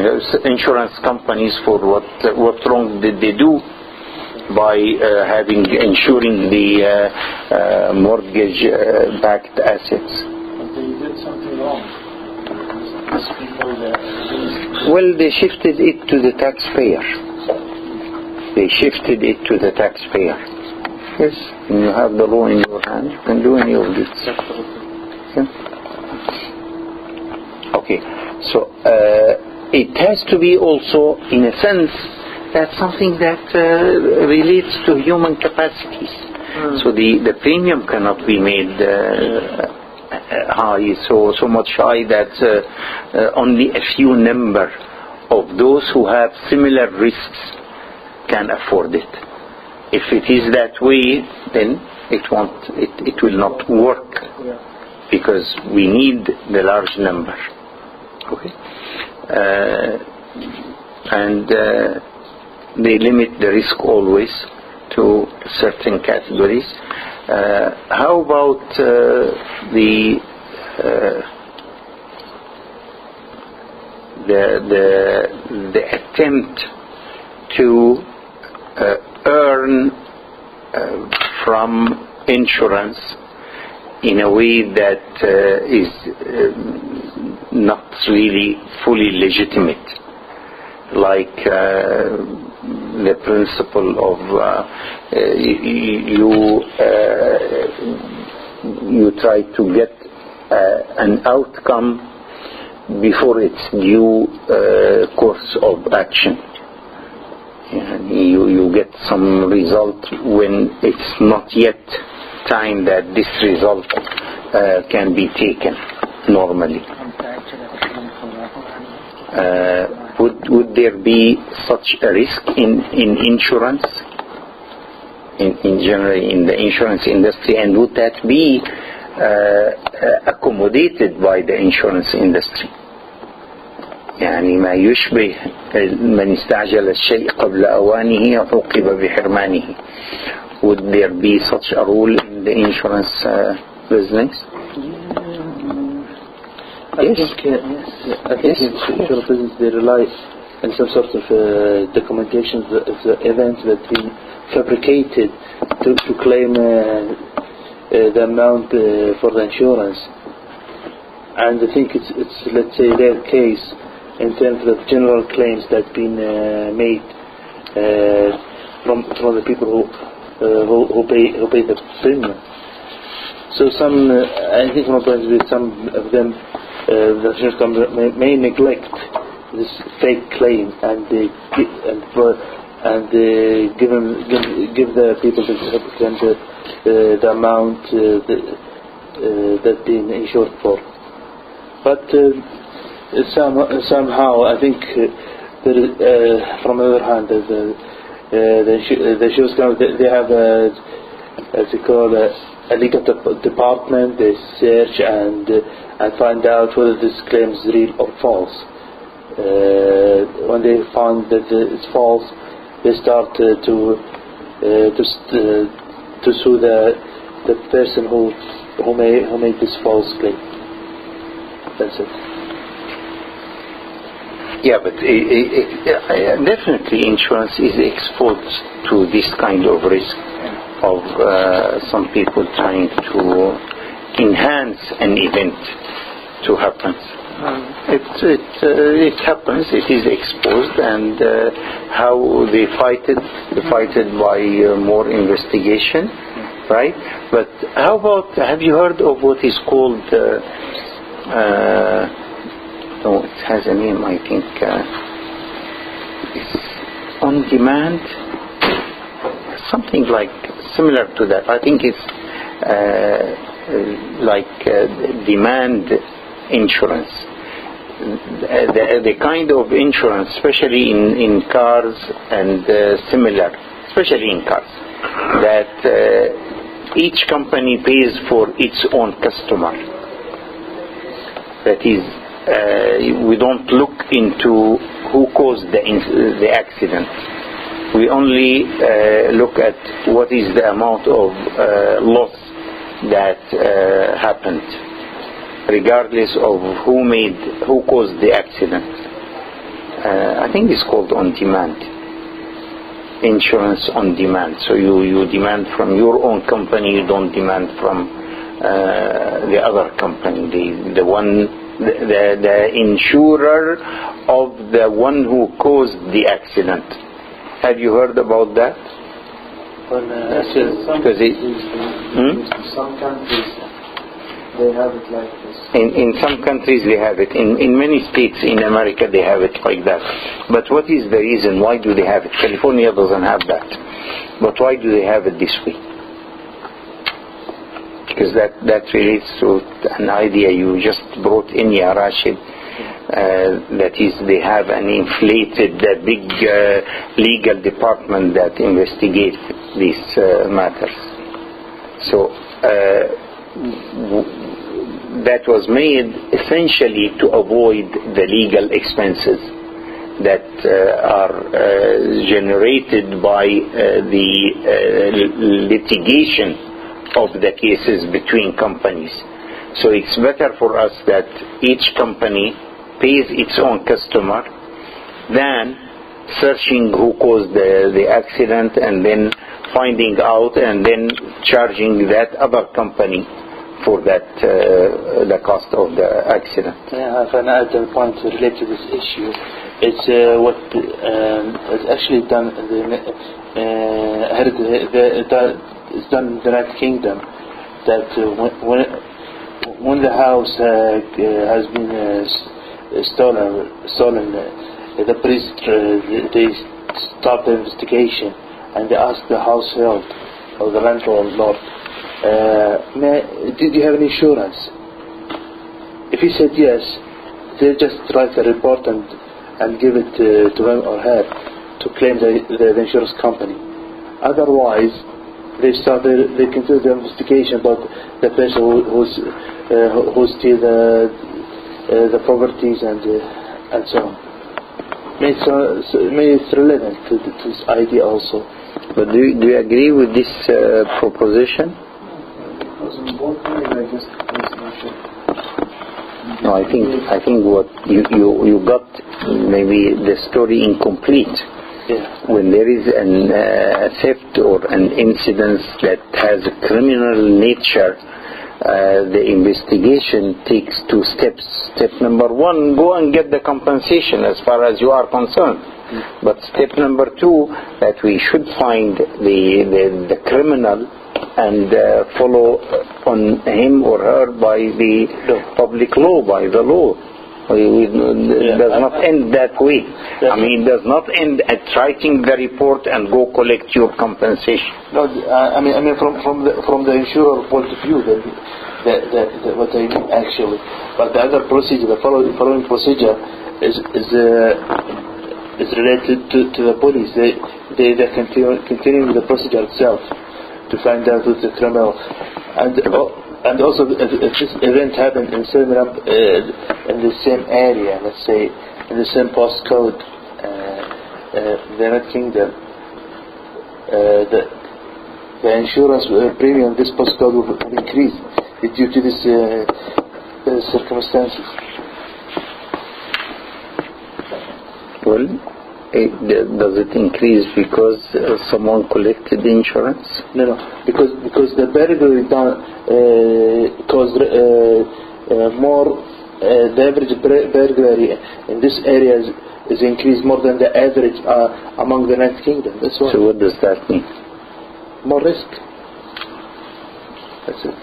insurance companies for what wrong did they do by insuring the mortgage-backed assets. But they did something wrong. Well, they shifted it to the taxpayer. Yes, when you have the law in your hand, you can do any of this. Yeah. Okay, so it has to be also, in a sense, that's something that relates to human capacities. So the premium cannot be made high, so much high that only a few number of those who have similar risks can afford it. If it is that way, then it will not work, because we need the large number. Okay, and they limit the risk always to certain categories. How about the attempt to earn from insurance in a way that is not really fully legitimate, like the principle of you try to get an outcome before its due course of action. You get some result when it's not yet time that this result can be taken normally. Would there be such a risk in insurance, in general in the insurance industry, and would that be accommodated by the insurance industry? يعني ما يشبه من استعجل الشيء قبل أوانه عوقب بحرمانه. Would there be such a rule in the insurance business? I think insurance business, they rely on some sort of documentation of the events that been fabricated to claim the amount for the insurance. And I think it's let's say their case in terms of general claims that been made from the people who pay the premium. So I think from some of them, the insurance company may neglect this fake claim and give the people the amount that been insured for. But somehow I think from the other hand, the insurance company, they have as you call a legal department. They search and find out whether this claim is real or false. When they find that it's false, they start to sue the person who made this false claim. That's it. Yeah, but definitely insurance is exposed to this kind of risk of some people trying to enhance an event to happen. It happens, it is exposed, and how they fight it by more investigation, right? But how about, have you heard of what is called it has a name, I think it's on demand, something like similar to that. I think it's demand insurance. The kind of insurance, especially in cars and similar, especially in cars, that each company pays for its own customer. That is, we don't look into who caused the accident. We only look at what is the amount of loss that happened, regardless of who caused the accident. I think it's called on demand, insurance on demand. So you demand from your own company, you don't demand from the other company, the insurer of the one who caused the accident. Have you heard about that? Well, some countries they have it like this. In some countries they have it. In many states in America they have it like that. But what is the reason? Why do they have it? California doesn't have that. But why do they have it this way? Because that relates to an idea you just brought in, Ya Rashid. That is, they have an inflated, big legal department that investigates these matters. So that was made essentially to avoid the legal expenses that are generated by the litigation of the cases between companies. So it's better for us that each company pays its own customer than searching who caused the accident and then finding out and then charging that other company for that the cost of the accident. Yeah, if I add a point related to this issue, it's what is actually done. It's done in the United Kingdom. That when the house has been stolen, the police they start the investigation and they ask the household or the landlord, did you have an insurance? If he said yes, they just write a report and give it to him or her to claim the insurance company. Otherwise, they continue the investigation about the person who steal the properties and so on. Maybe it's relevant to this idea also. But do you agree with this proposition? No, I think what you got maybe the story incomplete. Yeah. When there is a theft or an incident that has a criminal nature, the investigation takes 2 steps. Step number 1, go and get the compensation as far as you are concerned. But step number 2, that we should find the criminal and follow on him or her by the public law, by the law. It does not end that way. I mean, it does not end at writing the report and go collect your compensation. No, I mean from the insurer point of view, what I mean actually. But the other procedure, the following procedure is related to the police. They continue with the procedure itself to find out who's the criminal, and also if this event happened in in the same area, let's say in the same postcode, the United Kingdom, the insurance premium this postcode will increase due to this circumstances. Well, does it increase because someone collected insurance? No, because the burglary done caused more. The average burglary in this area is increased more than the average among the United Kingdom. That's why. So what does that mean? More risk. That's it.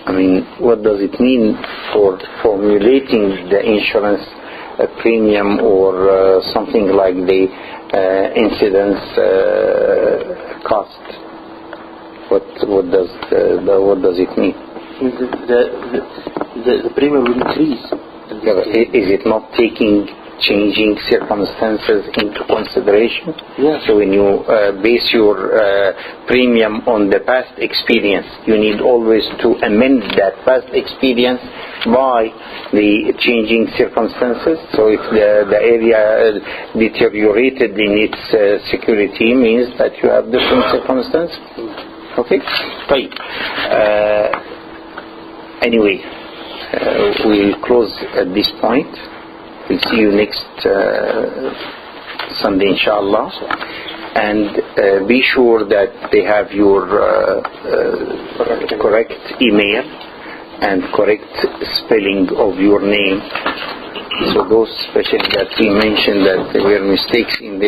I mean, what does it mean for formulating the insurance premium or something like the incidence cost? What does it mean? The premium will increase. Is it not taking changing circumstances into consideration? Yeah. So when you base your premium on the past experience, you need always to amend that past experience by the changing circumstances. So if the area deteriorated in its security, means that you have different circumstances. Okay? Right. Anyway, we'll close at this point. We'll see you next Sunday, inshallah. And be sure that they have your correct email and correct spelling of your name. So those especially that we mentioned that there were mistakes in the